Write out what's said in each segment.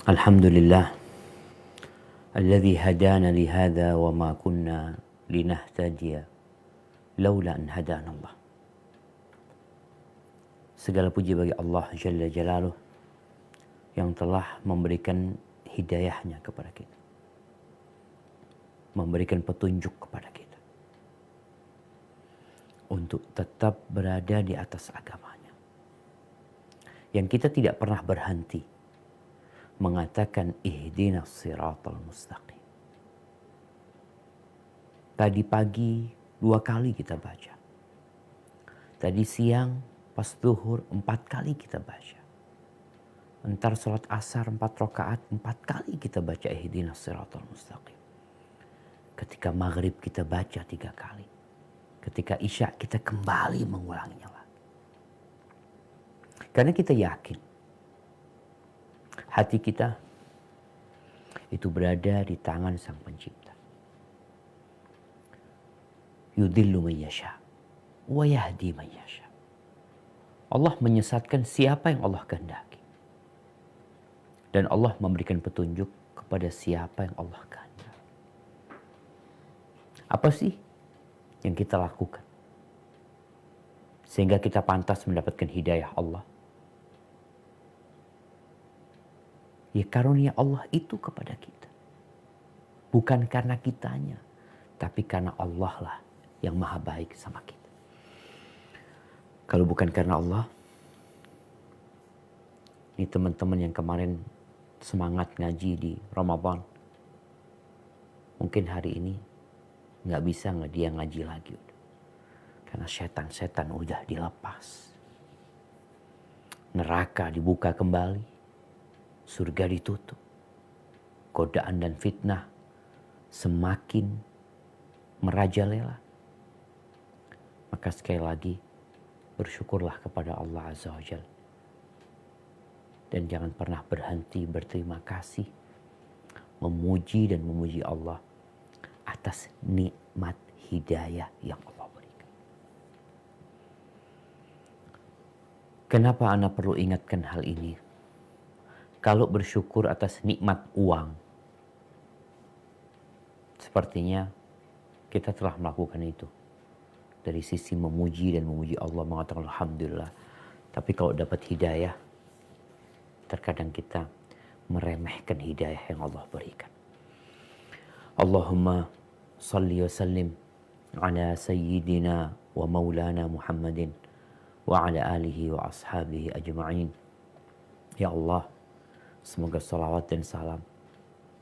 Alhamdulillah alladzi hadana li hadza wa ma kunna linahtadiya laula an hadanallah. Segala puji bagi Allah Jalla Jalaluh yang telah memberikan hidayahnya kepada kita, memberikan petunjuk kepada kita untuk tetap berada di atas agamanya, yang kita tidak pernah berhenti mengatakan ihdinas siratal mustaqim. Tadi pagi 2 kali kita baca, tadi siang pas zuhur 4 kali kita baca, entar sholat asar 4 rakaat 4 kali kita baca ihdinas siratal mustaqim. Ketika maghrib kita baca 3 kali. Ketika isya kita kembali mengulanginya lagi. Karena kita yakin hati kita itu berada di tangan Sang Pencipta. Yudhillu man yasha wa yahdi man yasha. Allah menyesatkan siapa yang Allah kehendaki. Dan Allah memberikan petunjuk kepada siapa yang Allah kehendaki. Apa sih yang kita lakukan sehingga kita pantas mendapatkan hidayah Allah? Ya karunia Allah itu kepada kita. Bukan karena kitanya, tapi karena Allah lah yang maha baik sama kita. Kalau bukan karena Allah, ini teman-teman yang kemarin semangat ngaji di Ramadan, mungkin hari ini nggak bisa dia ngaji lagi. Karena setan-setan udah dilepas. Neraka dibuka kembali. Surga ditutup. Godaan dan fitnah semakin merajalela. Maka sekali lagi bersyukurlah kepada Allah Azza wa Jalla. Dan jangan pernah berhenti berterima kasih. Memuji dan memuji Allah atas nikmat hidayah yang Allah berikan. Kenapa Ana perlu ingatkan hal ini? Kalau bersyukur atas nikmat uang, sepertinya kita telah melakukan itu. Dari sisi memuji dan memuji Allah, mengatakan Alhamdulillah. Tapi kalau dapat hidayah, terkadang kita meremehkan hidayah yang Allah berikan. Allahumma salli wa sallim ala sayyidina wa maulana Muhammadin wa ala alihi wa ashabihi ajma'in. Ya Allah, semoga salawat dan salam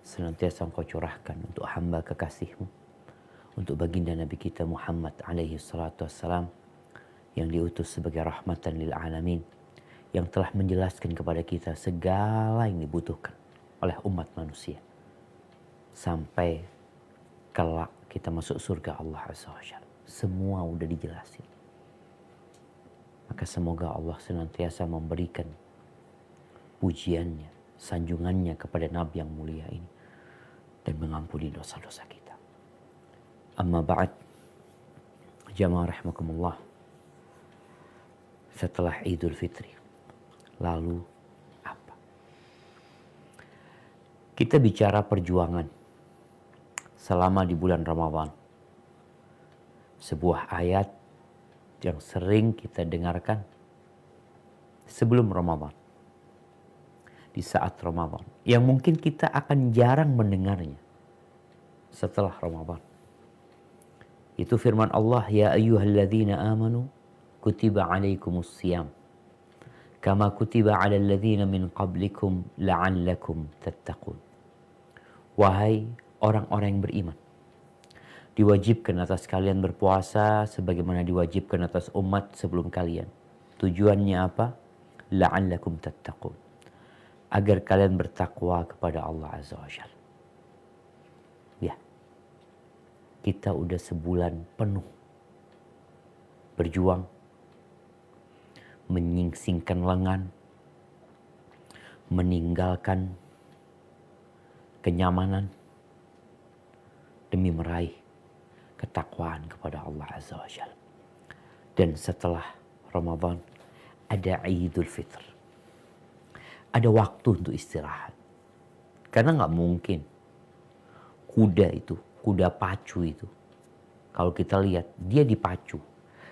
senantiasa Engkau curahkan untuk hamba kekasih-Mu, untuk baginda Nabi kita Muhammad alaihi salatu wassalam, yang diutus sebagai rahmatan lil alamin, yang telah menjelaskan kepada kita segala yang dibutuhkan oleh umat manusia. Sampai kelak kita masuk surga Allah Azza wa Jalla. Semua udah dijelasin. Maka semoga Allah senantiasa memberikan pujiannya, sanjungannya kepada Nabi yang mulia ini. Dan mengampuni dosa-dosa kita. Amma ba'd. Jamaah rahimakumullah. Setelah Idul Fitri. Lalu apa? Kita bicara perjuangan selama di bulan Ramadan. Sebuah ayat yang sering kita dengarkan sebelum Ramadan. Di saat Ramadan. Yang mungkin kita akan jarang mendengarnya setelah Ramadan. Itu firman Allah, ya ayyuhalladzina amanu kutiba alaikumus siyam kama kutiba alal ladzina min qablikum la'allakum tattaqun. Wahai orang-orang yang beriman, diwajibkan atas kalian berpuasa sebagaimana diwajibkan atas umat sebelum kalian. Tujuannya apa? La'allakum tattaqun. Agar kalian bertakwa kepada Allah Azza wa Jalla. Ya, kita udah sebulan penuh berjuang, menyingsingkan lengan, meninggalkan kenyamanan demi meraih ketakwaan kepada Allah Azza wa Jalla. Dan setelah Ramadan ada Idul Fitr. Ada waktu untuk istirahat. Karena nggak mungkin kuda pacu itu, kalau kita lihat dia dipacu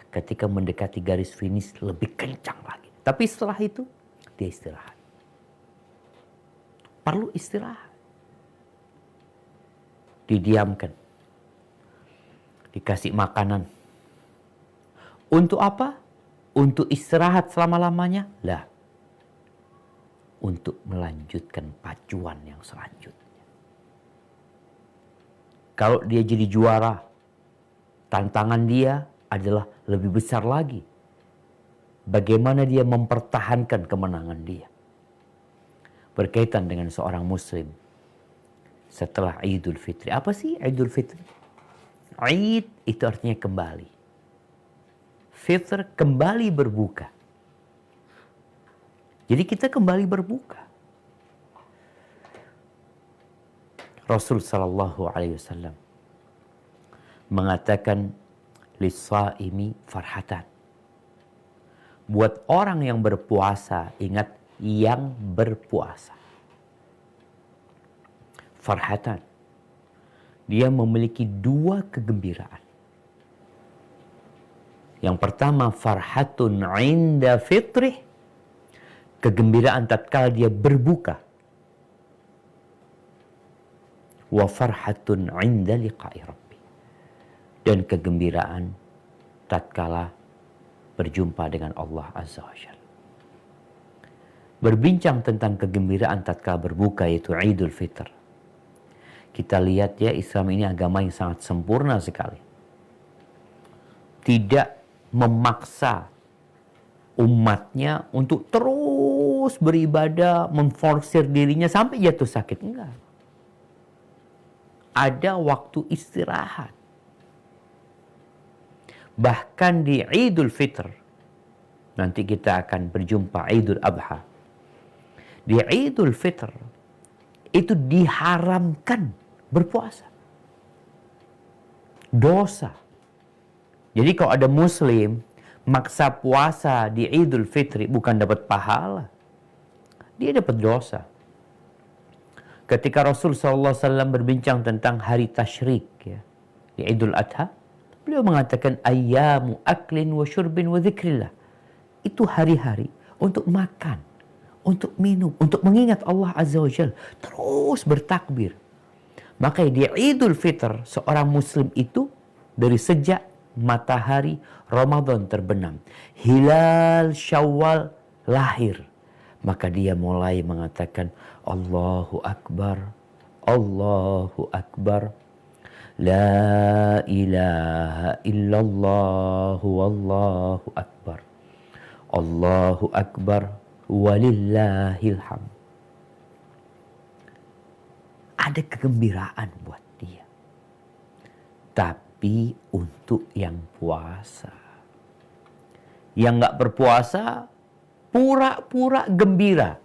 ketika mendekati garis finish lebih kencang lagi. Tapi setelah itu dia istirahat. Perlu istirahat. Didiamkan. Dikasih makanan. Untuk apa? Untuk istirahat selama-lamanya? Lah. Untuk melanjutkan pacuan yang selanjutnya. Kalau dia jadi juara, tantangan dia adalah lebih besar lagi. Bagaimana dia mempertahankan kemenangan dia. Berkaitan dengan seorang muslim setelah Idul Fitri. Apa sih Idul Fitri? Id itu artinya kembali. Fitr kembali berbuka. Jadi kita kembali berbuka. Rasul sallallahu alaihi wasallam mengatakan lis-shaimi farhatan. Buat orang yang berpuasa, ingat yang berpuasa. Farhatan. Dia memiliki dua kegembiraan. Yang pertama farhatun inda fitrih. Kegembiraan tatkala dia berbuka. Wa farhatun inda liqa'i rabbi. Dan kegembiraan tatkala berjumpa dengan Allah Azza wa Jalla. Berbincang tentang kegembiraan tatkala berbuka yaitu Idul Fitr. Kita lihat ya, Islam ini agama yang sangat sempurna sekali. Tidak memaksa umatnya untuk terus beribadah, memforsir dirinya sampai jatuh sakit. Enggak. Ada waktu istirahat. Bahkan di Idul Fitr, nanti kita akan berjumpa Idul Adha. Di Idul Fitr, itu diharamkan berpuasa. Dosa. Jadi kalau ada muslim maksa puasa di Idul Fitri, bukan dapat pahala. Dia dapat dosa. Ketika Rasul SAW berbincang tentang hari tasyrik ya, di Idul Adha, beliau mengatakan ayyamu aklin wa syurbin wa dzikrillah. Itu hari-hari untuk makan, untuk minum, untuk mengingat Allah Azza wa Jalla, terus bertakbir. Maka di Idul Fitr seorang muslim itu dari sejak matahari Ramadan terbenam, hilal Syawal lahir, maka dia mulai mengatakan Allahu Akbar, Allahu Akbar, La ilaha illallah, Wallahu Akbar, Allahu Akbar, walillahil hamd. Ada kegembiraan buat dia. Tapi untuk yang puasa. Yang nggak berpuasa, pura-pura gembira.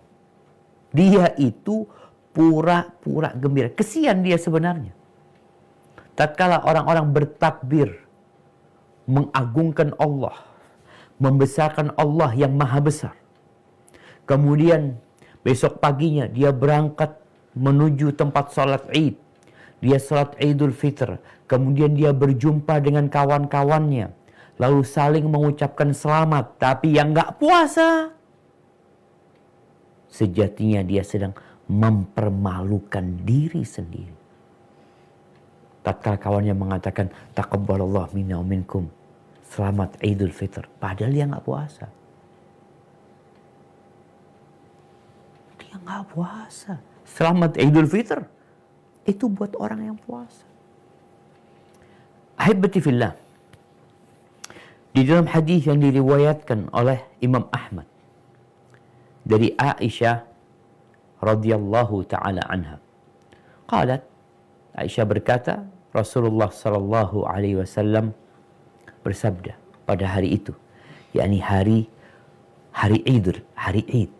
Dia itu pura-pura gembira. Kesian dia sebenarnya. Tatkala orang-orang bertakbir, mengagungkan Allah, membesarkan Allah yang maha besar. Kemudian besok paginya dia berangkat menuju tempat sholat Id. Dia sholat Idul Fitr. Kemudian dia berjumpa dengan kawan-kawannya. Lalu saling mengucapkan selamat. Tapi yang gak puasa, sejatinya dia sedang mempermalukan diri sendiri. Tatkala kawannya mengatakan, Taqabbalallah minna wa minkum. Selamat Idul Fitr. Padahal dia gak puasa. Dia gak puasa. Selamat Idul Fitr. Itu buat orang yang puasa. Ahibati fillah. Di dalam hadis yang diriwayatkan oleh Imam Ahmad dari Aisyah radhiyallahu taala anha. Qalat, Aisyah berkata, Rasulullah sallallahu alaihi wasallam bersabda pada hari itu, yakni hari Idul, hari Id.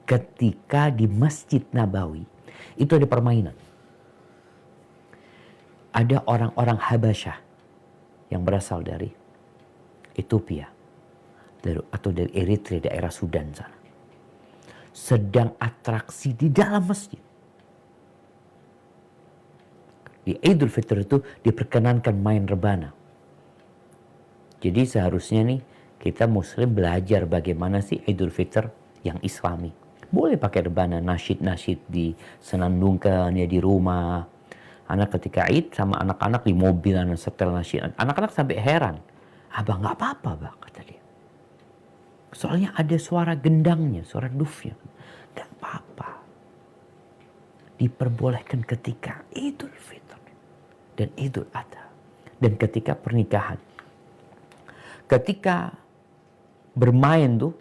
Ketika di Masjid Nabawi itu ada permainan. Ada orang-orang Habasyah yang berasal dari Ethiopia atau dari Eritrea, daerah Sudan sana. sedang atraksi di dalam masjid. Di Idul Fitri itu diperkenankan main rebana. Jadi seharusnya nih kita muslim belajar bagaimana sih Idul Fitr yang islami. Boleh pakai rebana, nasyid-nasyid disenandungkan ya di rumah. Anak ketika Id sama anak-anak di mobil, anak setel nasyid. Anak-anak sampai heran. Abang nggak apa-apa, Bang, kata dia. Soalnya ada suara gendangnya, suara dufnya. Nggak apa-apa. Diperbolehkan ketika Idul Fitr dan Idul Adha. Dan ketika pernikahan. Ketika bermain tuh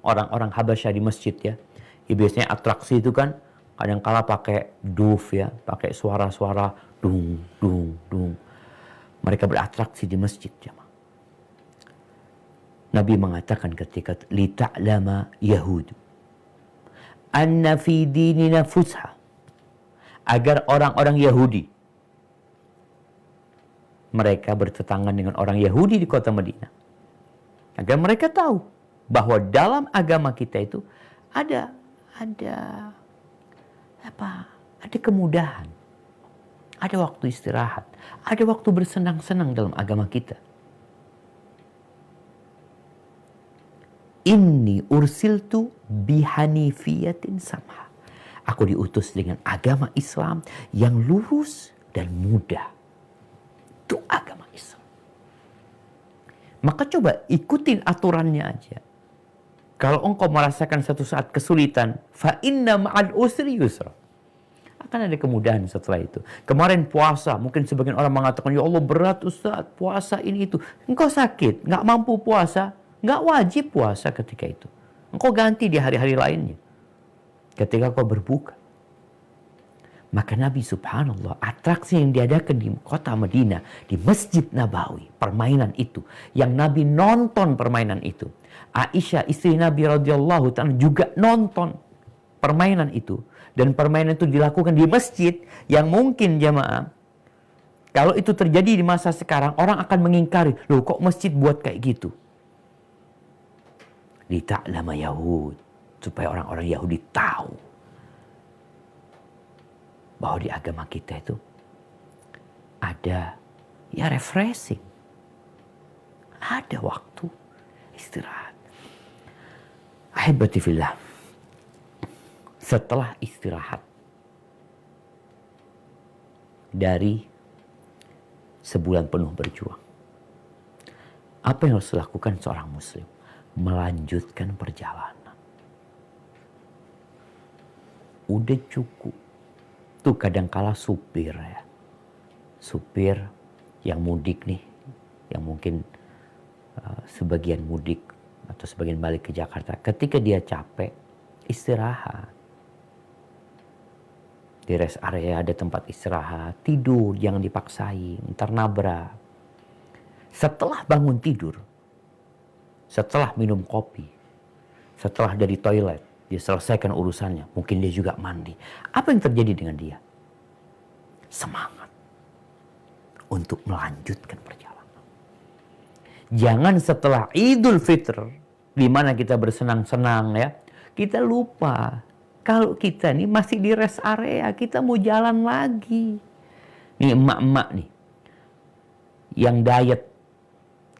orang-orang Habasyah di masjid ya. Ya biasanya atraksi itu kan kadang-kala pakai duf ya, pakai suara-suara dung dung dung. Mereka beratraksi di masjid jemaah. Nabi mengatakan ketika lita'lama Yahud anna fi dinina fusha, agar orang-orang Yahudi, mereka bertetangga dengan orang Yahudi di kota Madinah, agar mereka tahu bahwa dalam agama kita itu ada kemudahan, ada waktu istirahat, ada waktu bersenang-senang dalam agama kita. Inni ursiltu bihanifiyatin samha. Aku diutus dengan agama Islam yang lurus dan mudah. Itu agama Islam. Maka coba ikutin aturannya aja. Kalau engkau merasakan satu saat kesulitan, fa inna ma'al usri yusra. Akan ada kemudahan setelah itu. Kemarin puasa, mungkin sebagian orang mengatakan, ya Allah berat Ustaz, puasa ini itu. Engkau sakit, nggak mampu puasa, nggak wajib puasa ketika itu. Engkau ganti di hari-hari lainnya. Ketika kau berbuka. Maka Nabi subhanallah, atraksi yang diadakan di kota Madinah, di Masjid Nabawi, permainan itu. Yang Nabi nonton permainan itu. Aisyah istri Nabi radhiyallahu ta'ala juga nonton permainan itu. Dan permainan itu dilakukan di masjid yang mungkin jamaah, kalau itu terjadi di masa sekarang, orang akan mengingkari. Loh kok masjid buat kayak gitu? Lita'lama Yahud. Supaya orang-orang Yahudi tahu bahwa di agama kita itu ada ya refreshing. Ada waktu istirahat. Ahibati fillah. Setelah istirahat dari sebulan penuh berjuang, apa yang harus dilakukan seorang muslim? Melanjutkan perjalanan. Udah cukup. Tuh kadangkala supir ya. Supir yang mudik nih. Yang mungkin sebagian mudik atau sebagian balik ke Jakarta. Ketika dia capek, istirahat. Di rest area ada tempat istirahat. Tidur, jangan dipaksain. Ntar nabrak. Setelah bangun tidur. Setelah minum kopi. Setelah dari toilet. Dia selesaikan urusannya. Mungkin dia juga mandi. Apa yang terjadi dengan dia? Semangat. Untuk melanjutkan perjalanan. Jangan setelah Idul Fitr. Di mana kita bersenang-senang ya. Kita lupa. Kalau kita nih masih di rest area. Kita mau jalan lagi. Nih emak-emak nih. Yang diet.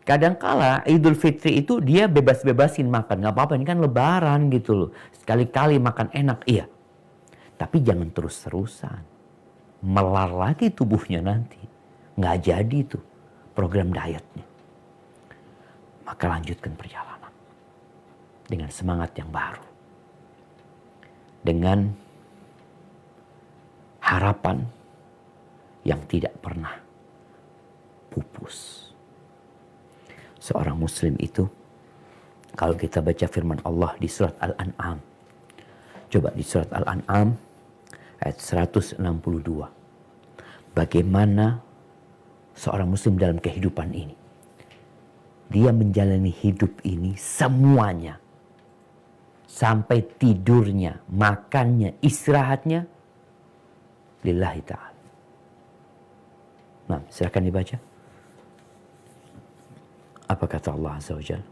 Kadangkala Idul Fitri itu dia bebas-bebasin makan. Gak apa-apa, ini kan lebaran gitu loh. Sekali-kali makan enak, iya. Tapi jangan terus-terusan. Melar lagi tubuhnya nanti. Gak jadi tuh program dietnya. Maka lanjutkan perjalanan. Dengan semangat yang baru. Dengan harapan yang tidak pernah pupus. Seorang muslim itu, kalau kita baca firman Allah di surat Al-An'am. Coba di surat Al-An'am ayat 162. Bagaimana seorang muslim dalam kehidupan ini. Dia menjalani hidup ini semuanya. Sampai tidurnya, makannya, istirahatnya. Lillahi ta'ala. Nah, silakan dibaca. Apa kata Allah Azza wa Jalla?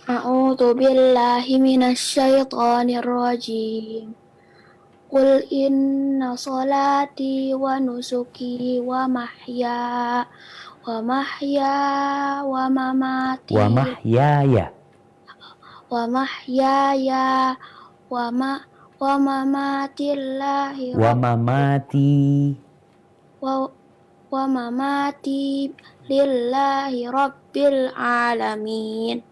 A'udzu billahi minasyaitonir rajim. Qul inna salati wa nusuki wa mahya wa Wa mamati mahyaya. wa mahyaya wa ma wa mamatillahi Wa mamati. wa wa mamati lillahi rabbil alamin.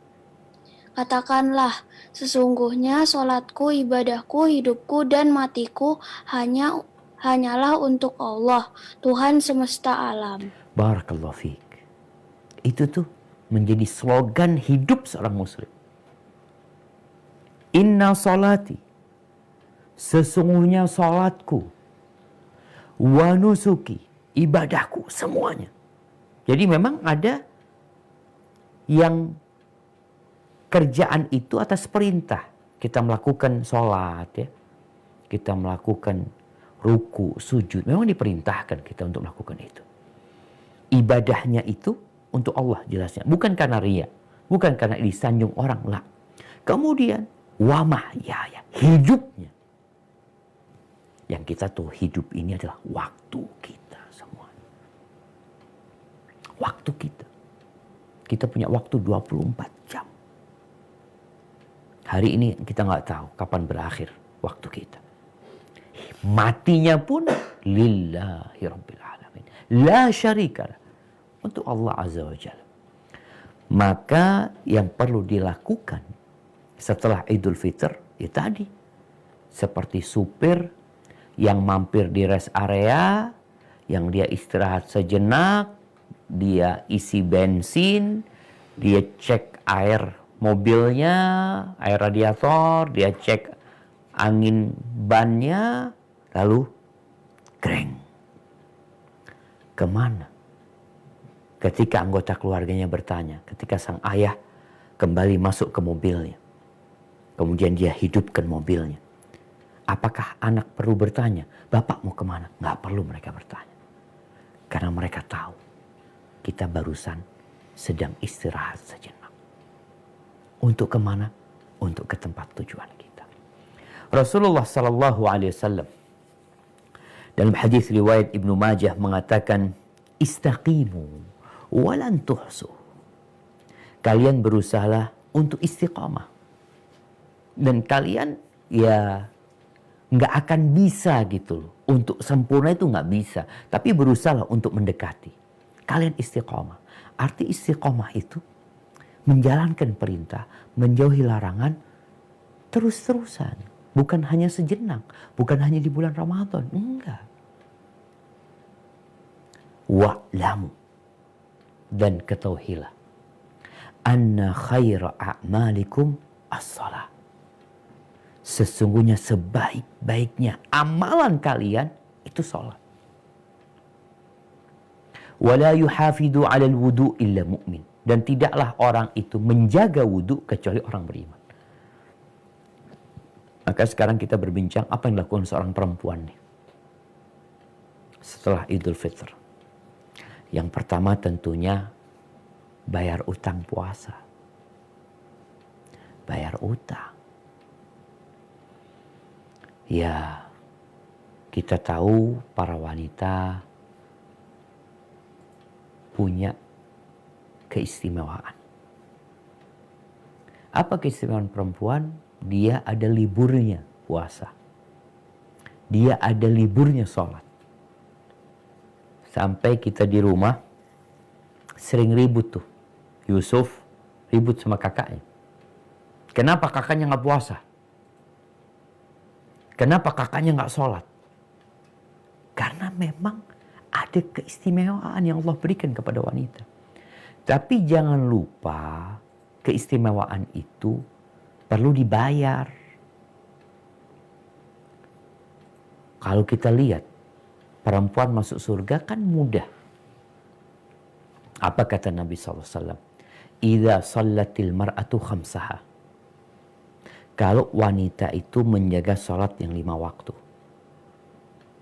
Katakanlah, sesungguhnya solatku, ibadahku, hidupku, dan matiku hanyalah untuk Allah, Tuhan semesta alam. Barakallahu fiik. Itu tuh menjadi slogan hidup seorang muslim. Inna salati, sesungguhnya salatku, wa nusuki, ibadahku, semuanya. Jadi memang ada yang kerjaan itu atas perintah. Kita melakukan sholat ya. Kita melakukan ruku, sujud. Memang diperintahkan kita untuk melakukan itu. Ibadahnya itu untuk Allah jelasnya. Bukan karena ria. Bukan karena disanjung orang. Lah. Kemudian, wa mahyaya, hidupnya. Yang kita tahu hidup ini adalah waktu kita semua. Waktu kita. Kita punya waktu 24 jam. Hari ini kita nggak tahu kapan berakhir waktu kita. Matinya pun lillahi rabbil alamin. La syarikalah. Untuk Allah Azza wa Jalla. Maka yang perlu dilakukan setelah Idul Fitr, ya tadi. Seperti supir yang mampir di rest area, yang dia istirahat sejenak, dia isi bensin, dia cek air mobilnya, air radiator, dia cek angin bannya, lalu kreng. Kemana? Ketika anggota keluarganya bertanya, ketika sang ayah kembali masuk ke mobilnya, kemudian dia hidupkan mobilnya. Apakah anak perlu bertanya, Bapak mau kemana? Nggak perlu mereka bertanya. Karena mereka tahu, kita barusan sedang istirahat sejenak. Untuk kemana? Untuk ke tempat tujuan kita. Rasulullah Sallallahu Alaihi Wasallam dalam hadis riwayat Ibnu Majah mengatakan, istaqimu walan tuhsu. Kalian berusahalah untuk istiqamah. Dan kalian ya nggak akan bisa gitu loh. Untuk sempurna itu nggak bisa. Tapi berusahalah untuk mendekati. Kalian istiqamah. Arti istiqamah itu menjalankan perintah, menjauhi larangan, terus-terusan. Bukan hanya sejenak. Bukan hanya di bulan Ramadan. Enggak. Wa'lamu. Dan ketahuilah. Anna khaira a'malikum as-salah. Sesungguhnya sebaik-baiknya amalan kalian itu salat. Wala yuhafidu 'alal wudu' illa mu'min. Dan tidaklah orang itu menjaga wudu kecuali orang beriman. Maka sekarang kita berbincang apa yang dilakukan seorang perempuan nih. Setelah Idul Fitr. Yang pertama tentunya bayar utang puasa. Bayar utang. Ya, kita tahu para wanita punya keistimewaan. Apa keistimewaan perempuan? Dia ada liburnya puasa. Dia ada liburnya sholat. Sampai kita di rumah sering ribut tuh. Yusuf ribut sama kakaknya. Kenapa kakaknya nggak puasa? Kenapa kakaknya nggak sholat? Karena memang ada keistimewaan yang Allah berikan kepada wanita. Tapi jangan lupa keistimewaan itu perlu dibayar. Kalau kita lihat perempuan masuk surga kan mudah. Apa kata Nabi SAW? Idza sallatil mar'atu khamsaha. Kalau wanita itu menjaga sholat yang 5 waktu.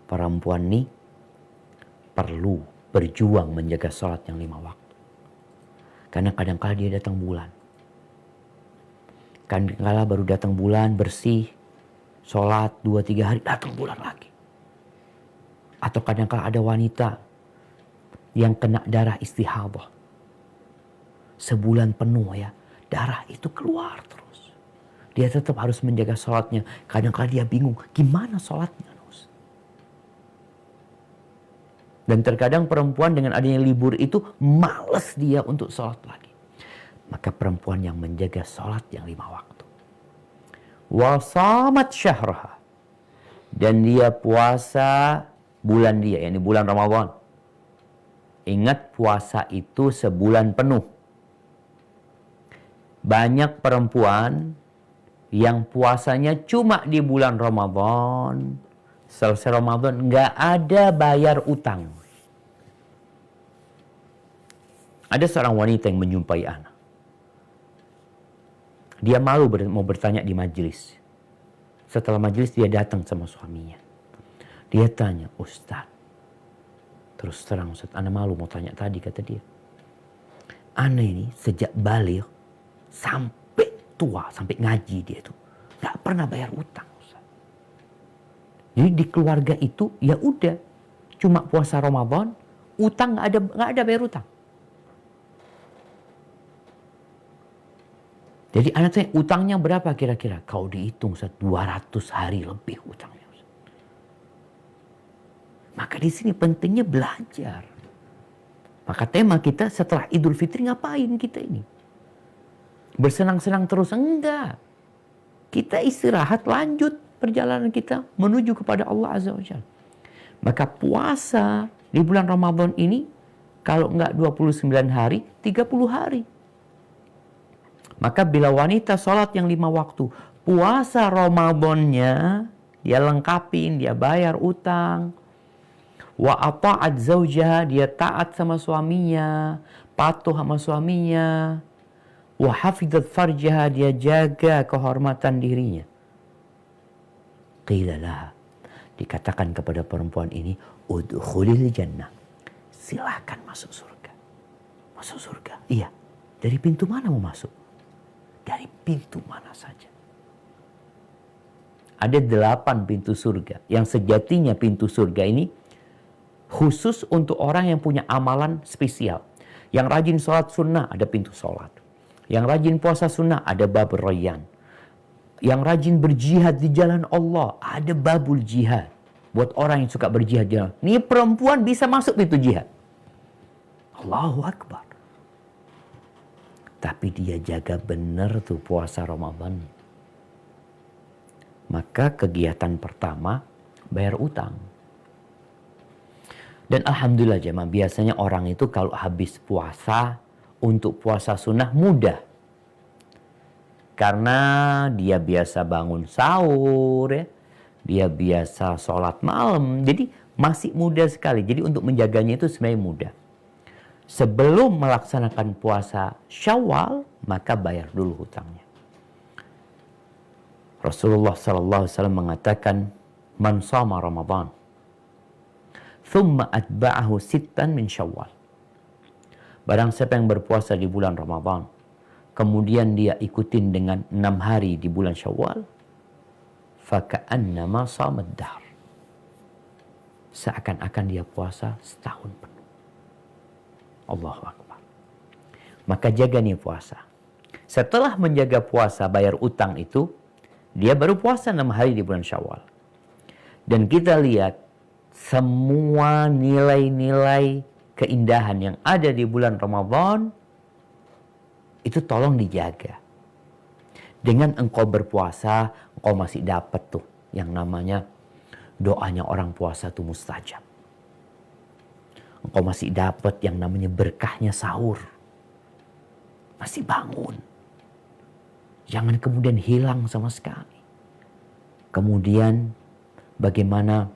Perempuan ini perlu berjuang menjaga sholat yang 5 waktu. Karena kadang-kadang dia datang bulan. Kadang-kala baru datang bulan bersih, sholat 2-3 hari, datang bulan lagi. Atau kadang-kala ada wanita yang kena darah istihadah. Sebulan penuh ya, darah itu keluar terus. Dia tetap harus menjaga sholatnya. Kadang-kala dia bingung, gimana sholatnya? Dan terkadang perempuan dengan adanya libur itu males dia untuk sholat lagi. Maka perempuan yang menjaga sholat yang 5 waktu. Wasamat syahraha. Dan dia puasa bulan dia, yakni bulan Ramadan. Ingat, puasa itu sebulan penuh. Banyak perempuan yang puasanya cuma di bulan Ramadan. Selesai Ramadan nggak ada bayar utang. Ada seorang wanita yang menjumpai anak. Dia malu mau bertanya di majelis. Setelah majelis dia datang sama suaminya. Dia tanya, Ustaz, terus terang Ustaz, ana malu mau tanya tadi, kata dia. Ana ini sejak balik sampai tua, sampai ngaji dia itu nggak pernah bayar utang. Ustaz. Jadi di keluarga itu ya udah cuma puasa Ramadan, utang nggak ada bayar utang. Jadi anak tanya, utangnya berapa kira-kira? Kau dihitung 200 hari lebih utangnya. Maka di sini pentingnya belajar. Maka tema kita setelah Idul Fitri ngapain kita ini? Bersenang-senang terus? Enggak. Kita istirahat, lanjut perjalanan kita menuju kepada Allah Azza wa Jalla. Maka puasa di bulan Ramadan ini, kalau enggak 29 hari, 30 hari. Maka bila wanita sholat yang 5 waktu, puasa Ramadannya dia lengkapin, dia bayar utang. Wa ata'at zaujaha, dia taat sama suaminya, patuh sama suaminya. Wa hafidhat farjaha, dia jaga kehormatan dirinya. Qila laha, dikatakan kepada perempuan ini, udkhulil jannah, silahkan masuk surga. Masuk surga? Iya. Dari pintu mana mau masuk? Dari pintu mana saja. Ada 8 pintu surga. Yang sejatinya pintu surga ini khusus untuk orang yang punya amalan spesial. Yang rajin sholat sunnah ada pintu sholat. Yang rajin puasa sunnah ada bab rayyan. Yang rajin berjihad di jalan Allah ada babul jihad. Buat orang yang suka berjihad di jalan. Ini perempuan bisa masuk pintu jihad. Allahu Akbar. Tapi dia jaga benar tuh puasa Ramadan. Maka kegiatan pertama bayar utang. Dan alhamdulillah jemaah, biasanya orang itu kalau habis puasa, untuk puasa sunnah mudah. Karena dia biasa bangun sahur, ya. Dia biasa sholat malam. Jadi masih mudah sekali. Jadi untuk menjaganya itu sebenarnya mudah. Sebelum melaksanakan puasa Syawal, maka bayar dulu hutangnya. Rasulullah SAW mengatakan, Man shama Ramadan, thumma atba'ahu sittan min Syawal. Barang siapa yang berpuasa di bulan Ramadan, kemudian dia ikutin dengan 6 hari di bulan Syawal, faka'annama samad dahr. Seakan-akan dia puasa setahun penuh. Allahu Akbar. Maka jaga nih puasa. Setelah menjaga puasa, bayar utang itu, dia baru puasa 6 hari di bulan Syawal. Dan kita lihat semua nilai-nilai keindahan yang ada di bulan Ramadan itu tolong dijaga. Dengan engkau berpuasa, engkau masih dapat tuh yang namanya doanya orang puasa tuh mustajab. Engkau masih dapat yang namanya berkahnya sahur. Masih bangun. Jangan kemudian hilang sama sekali. Kemudian bagaimana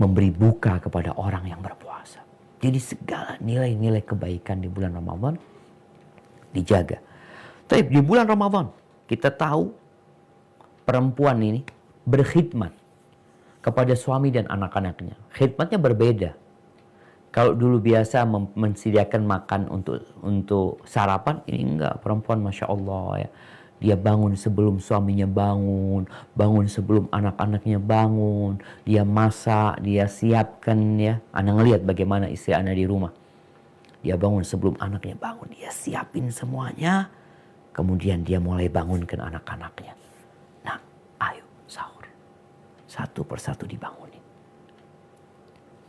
memberi buka kepada orang yang berpuasa. Jadi segala nilai-nilai kebaikan di bulan Ramadan dijaga. Tapi di bulan Ramadan kita tahu perempuan ini berkhidmat kepada suami dan anak-anaknya. Khidmatnya berbeda. Kalau dulu biasa mensediakan makan untuk sarapan, ini enggak. Perempuan Masya Allah ya. Dia bangun sebelum suaminya bangun, bangun sebelum anak-anaknya bangun, dia masak, dia siapkan ya. Ana ngelihat bagaimana istri Ana di rumah. Dia bangun sebelum anaknya bangun, dia siapin semuanya. Kemudian dia mulai bangunkan anak-anaknya. Nah, ayo sahur. Satu persatu dibangunin.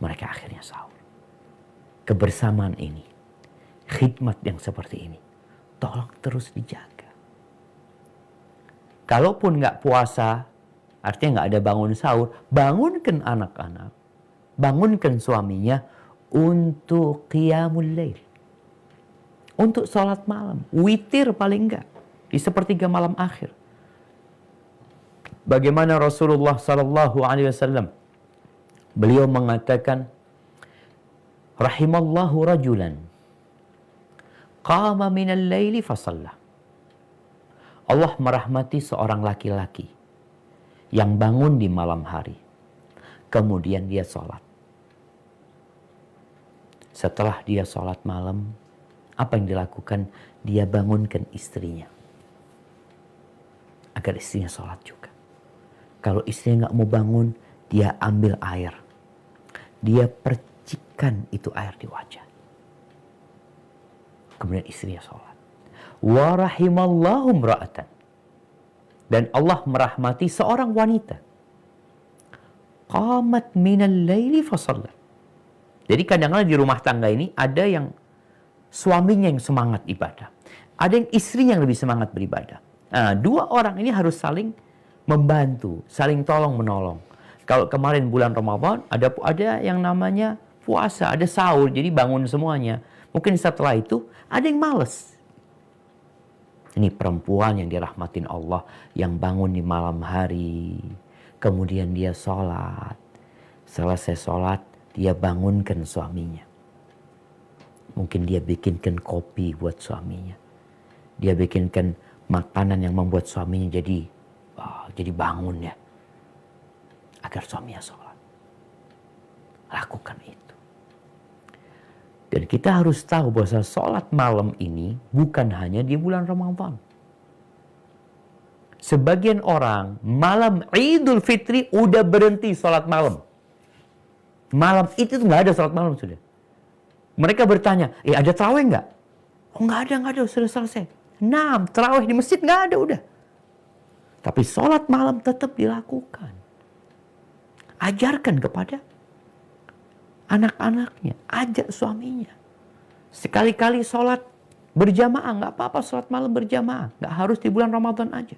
Mereka akhirnya sahur. Kebersamaan ini, khidmat yang seperti ini, tolong terus dijaga. Kalaupun nggak puasa, artinya nggak ada bangun sahur, bangunkan anak-anak, bangunkan suaminya untuk qiyamul lail. Untuk sholat malam, witir paling enggak, di sepertiga malam akhir. Bagaimana Rasulullah Sallallahu Alaihi Wasallam, beliau mengatakan, rahimallahu rajulan qama minal laili fasalla. Allah merahmati seorang laki-laki yang bangun di malam hari, kemudian dia sholat. Setelah dia sholat malam, apa yang dilakukan? Dia bangunkan istrinya agar istrinya sholat juga. Kalau istrinya nggak mau bangun, dia ambil air, dia percikan itu air di wajah, kemudian istrinya sholat. Wa rahimallahu imra'atan, dan Allah merahmati seorang wanita, qamat minal laili fasalla. Jadi kadang-kadang di rumah tangga ini ada yang suaminya yang semangat ibadah, ada yang istrinya yang lebih semangat beribadah. Nah, dua orang ini harus saling membantu, saling tolong menolong. Kalau kemarin bulan Ramadan ada yang namanya puasa, ada sahur, jadi bangun semuanya. Mungkin setelah itu ada yang males. Ini perempuan yang dirahmatin Allah, yang bangun di malam hari, kemudian dia sholat. Selesai sholat, dia bangunkan suaminya. Mungkin dia bikinkan kopi buat suaminya. Dia bikinkan makanan yang membuat suaminya jadi bangun ya. Agar suaminya sholat. Lakukan itu. Dan kita harus tahu bahwa sholat malam ini bukan hanya di bulan Ramadan. Sebagian orang malam Idul Fitri udah berhenti sholat malam. Malam itu nggak ada sholat malam sudah. Mereka bertanya, ada tarawih nggak? Oh nggak ada, sudah selesai. Nah, tarawih di masjid nggak ada udah. Tapi sholat malam tetap dilakukan. Ajarkan kepada anak-anaknya, ajak suaminya. Sekali-kali sholat berjamaah, nggak apa-apa sholat malam berjamaah. Nggak harus di bulan Ramadan aja.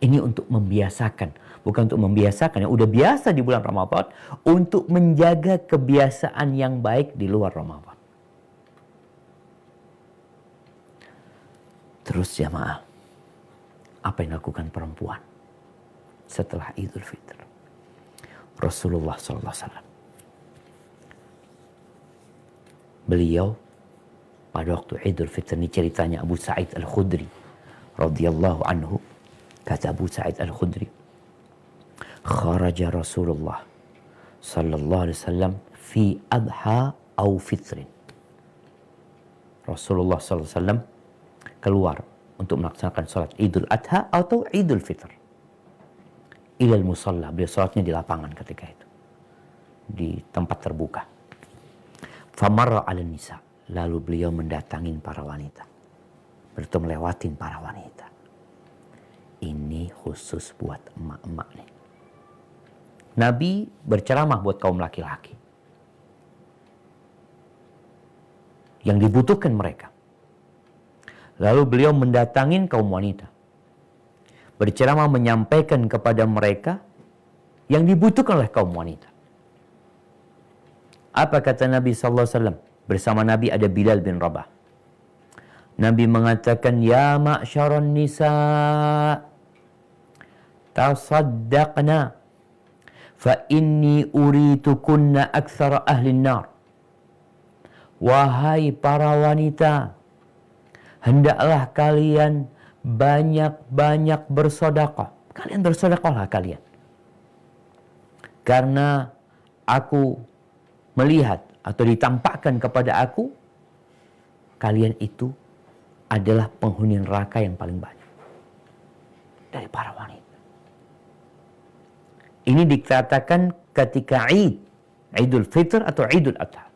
Ini untuk membiasakan. Bukan untuk membiasakan, yang udah biasa di bulan Ramadan, untuk menjaga kebiasaan yang baik di luar Ramadan. Terus jamaah, apa yang dilakukan perempuan setelah Idul Fitri? Rasulullah SAW, beliau pada waktu Idul Fitri, ini ceritanya Abu Sa'id Al-Khudri radhiyallahu anhu. Kata Abu Sa'id Al-Khudri, kharaja Rasulullah sallallahu alaihi wasallam fi adha au fitrin. Rasulullah sallallahu alaihi wasallam keluar untuk melaksanakan salat Idul Adha atau Idul Fitr. Ilal musalla, beliau salatnya di lapangan ketika itu, di tempat terbuka. Famarra 'alan nisa, lalu beliau mendatangin para wanita. Berarti melewatin para wanita. Ini khusus buat emak-emak nih. Nabi berceramah buat kaum laki-laki yang dibutuhkan mereka. Lalu beliau mendatangin kaum wanita, berceramah menyampaikan kepada mereka yang dibutuhkan oleh kaum wanita. Apa kata Nabi SAW? Bersama Nabi ada Bilal bin Rabah. Nabi mengatakan, ya ma'syaron nisa, tasaddaqna, fa inni uritukunna aktsara ahli nar. Wahai para wanita, hendaklah kalian banyak-banyak bersedekah. Kalian bersedekahlah kalian. Karena aku melihat atau ditampakkan kepada aku, kalian itu adalah penghuni neraka yang paling banyak dari para wanita. Ini dikatakan ketika Idul Fitr atau Idul Adha.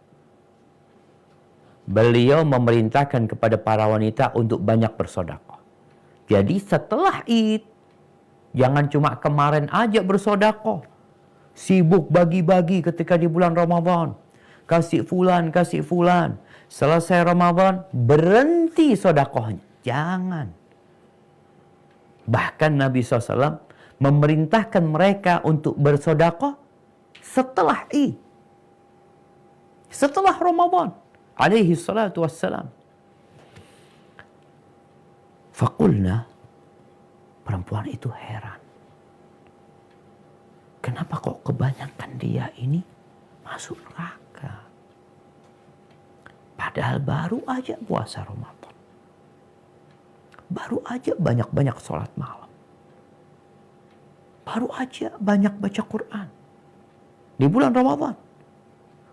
Beliau memerintahkan kepada para wanita untuk banyak bersedekah. Jadi setelah Id, jangan cuma kemarin aja bersedekah. Sibuk bagi-bagi ketika di bulan Ramadan. Kasih fulan, kasih fulan. Selesai Ramadan, berhenti sedekahnya. Jangan. Bahkan Nabi SAW memerintahkan mereka untuk bersedekah setelah Id. Setelah Ramadan. Alaihi salatu wassalam. Fakulna, perempuan itu heran. Kenapa kok kebanyakan dia ini masuk neraka? Padahal baru aja puasa Ramadan. Baru aja banyak-banyak sholat malam. Baru aja banyak baca Quran. Di bulan Ramadan.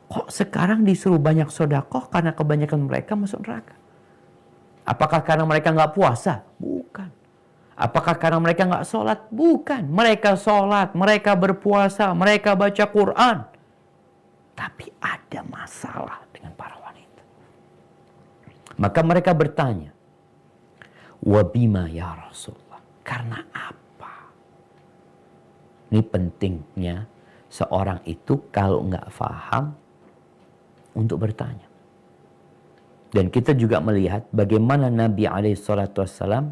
Kok sekarang disuruh banyak sedekah karena kebanyakan mereka masuk neraka? Apakah karena mereka nggak puasa? Bukan. Apakah karena mereka nggak sholat? Bukan. Mereka sholat, mereka berpuasa, mereka baca Quran. Tapi ada masalah dengan para wanita. Maka mereka bertanya, wabima ya Rasulullah? Karena apa? Ini pentingnya seorang itu kalau nggak paham untuk bertanya. Dan kita juga melihat bagaimana Nabi SAW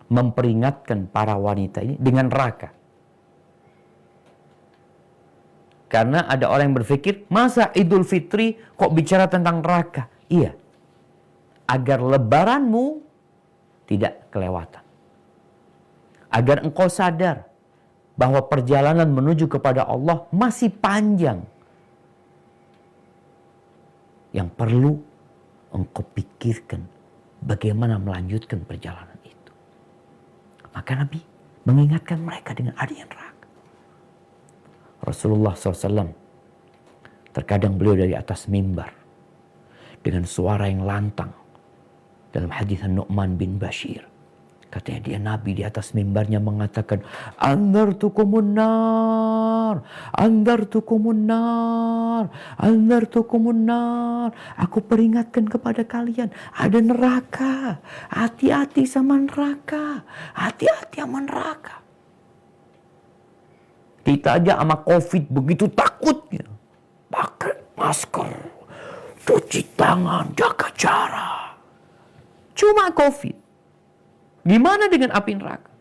memperingatkan para wanita ini dengan neraka. Karena ada orang yang berpikir, masa Idul Fitri kok bicara tentang neraka? Iya. Agar lebaranmu tidak kelewatan. Agar engkau sadar bahwa perjalanan menuju kepada Allah masih panjang. Yang perlu engkau pikirkan bagaimana melanjutkan perjalanan itu. Maka Nabi mengingatkan mereka dengan adanya neraka. Rasulullah SAW terkadang beliau dari atas mimbar dengan suara yang lantang. Dalam hadis Nu'man bin Bashir, katanya dia Nabi di atas mimbarnya mengatakan, Andartukumun nar, andartukumun nar, andartukumun nar. Aku peringatkan kepada kalian, ada neraka. Hati-hati sama neraka. Hati-hati sama neraka. Kita aja sama COVID begitu takutnya. Pakai masker, cuci tangan, jaga jarak. Cuma COVID. Gimana dengan api neraka?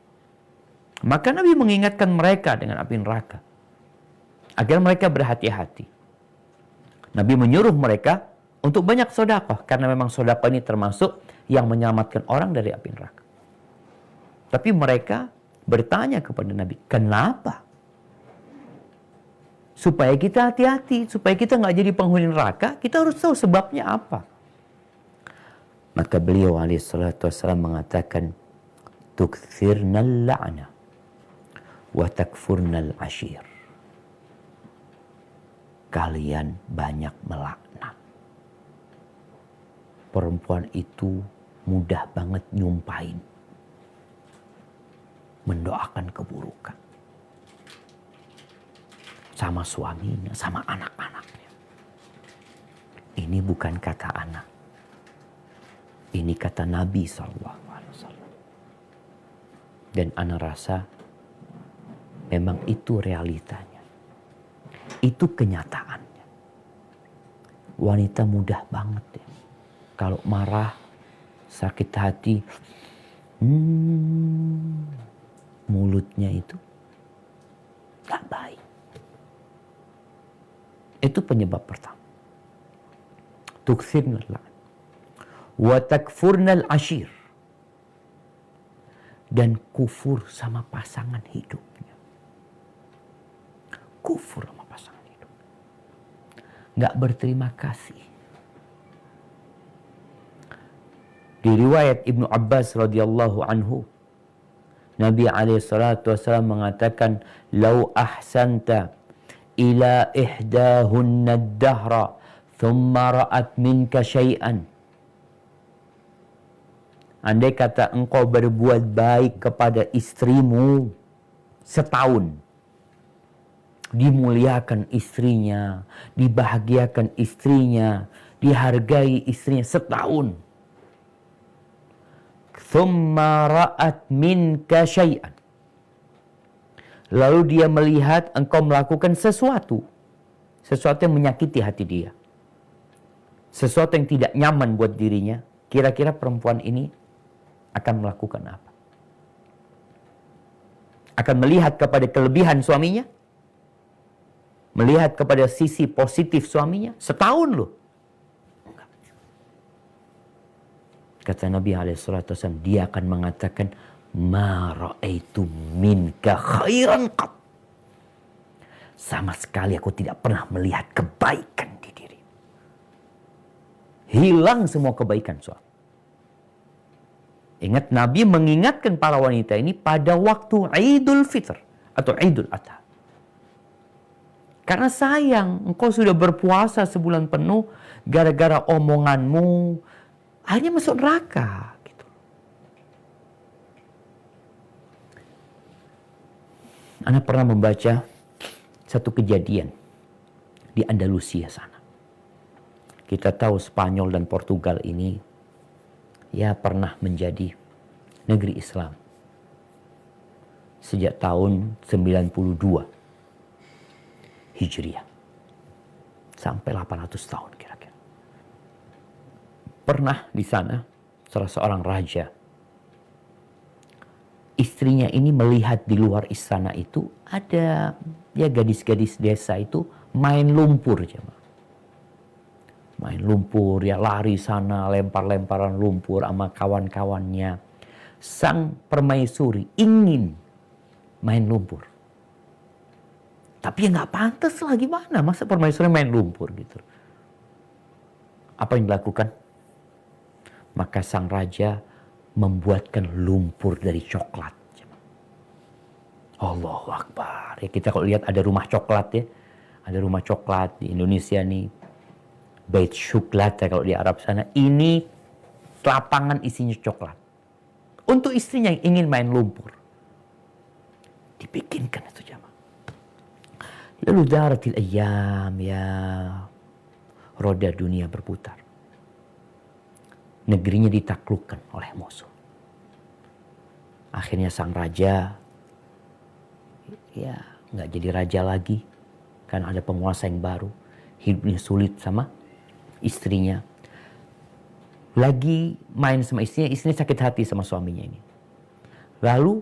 Maka Nabi mengingatkan mereka dengan api neraka. Agar mereka berhati-hati. Nabi menyuruh mereka untuk banyak sedekah. Karena memang sedekah ini termasuk yang menyelamatkan orang dari api neraka. Tapi mereka bertanya kepada Nabi, kenapa? Supaya kita hati-hati. Supaya kita nggak jadi penghuni neraka. Kita harus tahu sebabnya apa. Maka beliau alaihissalam mengatakan, tukthirnal la'na wa takfurnal ashir. Kalian banyak melaknat. Perempuan itu mudah banget nyumpahin. Mendoakan keburukan. Sama suaminya, sama anak-anaknya. Ini bukan kata anak. Ini kata Nabi SAW. Dan ana rasa memang itu realitanya. Itu kenyataannya. Wanita mudah banget ya. Kalau marah, sakit hati, mulutnya itu gak baik. Itu penyebab pertama. Tukthirnal la'an wa takfurnal ashir. Dan kufur sama pasangan hidupnya. Kufur sama pasangan hidup. Gak berterima kasih. Di riwayat Ibnu Abbas radhiyallahu anhu, Nabi SAW mengatakan, "Lau ahsanta ila ihdahunna ad-dahra thumma ra'at minka syai'an Andai kata engkau berbuat baik kepada istrimu setahun, dimuliakan istrinya, dibahagiakan istrinya, dihargai istrinya setahun. Thumma ra'at minka syai'an. Lalu dia melihat engkau melakukan sesuatu yang menyakiti hati dia. Sesuatu yang tidak nyaman buat dirinya. Kira-kira perempuan ini akan melakukan apa? Akan melihat kepada kelebihan suaminya? Melihat kepada sisi positif suaminya? Setahun loh. Kata Nabi SAW, dia akan mengatakan, ma ra'aitu minka khairan qat. Sama sekali aku tidak pernah melihat kebaikan di diri. Hilang semua kebaikan suami. Ingat, Nabi mengingatkan para wanita ini pada waktu Idul Fitr atau Idul Adha. Karena sayang, engkau sudah berpuasa sebulan penuh, gara-gara omonganmu, akhirnya masuk neraka. Gitu. Ana pernah membaca satu kejadian di Andalusia sana. Kita tahu Spanyol dan Portugal ini ya pernah menjadi negeri Islam sejak tahun 92 Hijriah sampai 800 tahun kira-kira. Pernah di sana salah seorang raja, istrinya ini melihat di luar istana itu ada ya gadis-gadis desa itu main lumpur, main lumpur, ya lari sana, lempar-lemparan lumpur sama kawan-kawannya. Sang permaisuri ingin main lumpur. Tapi ya nggak pantas lah, gimana? Masa permaisuri main lumpur gitu. Apa yang dilakukan? Maka sang raja membuatkan lumpur dari coklat. Allahu Akbar. Ya, kita kalau lihat ada rumah coklat ya. Ada rumah coklat di Indonesia nih. Bait Syuklat ya kalau di Arab sana. Ini lapangan isinya coklat. Untuk istrinya yang ingin main lumpur. Dibikinkan itu jamaah. Lalu daratil ayyam, ya. Roda dunia berputar. Negerinya ditaklukkan oleh musuh. Akhirnya sang raja ya nggak jadi raja lagi. Karena ada penguasa yang baru. Hidupnya sulit sama istrinya. Lagi main sama istrinya sakit hati sama suaminya ini. Lalu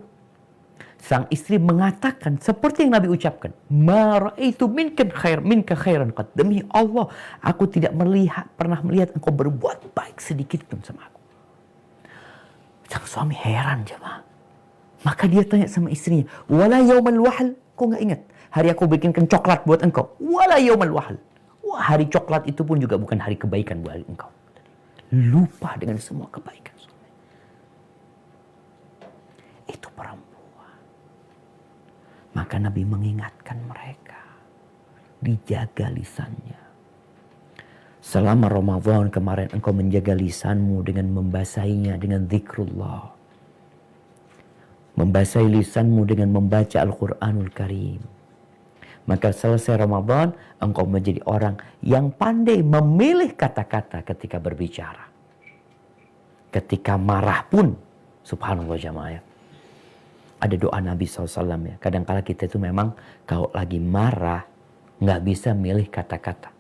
sang istri mengatakan seperti yang Nabi ucapkan, ma ra'aitu minka khairan qat. Demi Allah, aku tidak pernah melihat engkau berbuat baik sedikit pun sama aku. Sang suami heran jemaah. Maka dia tanya sama istrinya, wala yaumal wahl, kau nggak ingat hari aku bikinkan coklat buat engkau? Wala yaumal wahl. Wah, hari coklat itu pun juga bukan hari kebaikan buat engkau. Lupa dengan semua kebaikan suami. Itu perempuan. Maka Nabi mengingatkan mereka. Dijaga lisannya. Selama Ramadan kemarin engkau menjaga lisanmu dengan membasahinya dengan zikrullah. Membasahi lisanmu dengan membaca Al-Quranul Karim. Maka selesai Ramadan, engkau menjadi orang yang pandai memilih kata-kata ketika berbicara. Ketika marah pun, subhanallah jamaah ya. Ada doa Nabi SAW ya. Kadang-kala kita itu memang kalau lagi marah, nggak bisa milih kata-kata.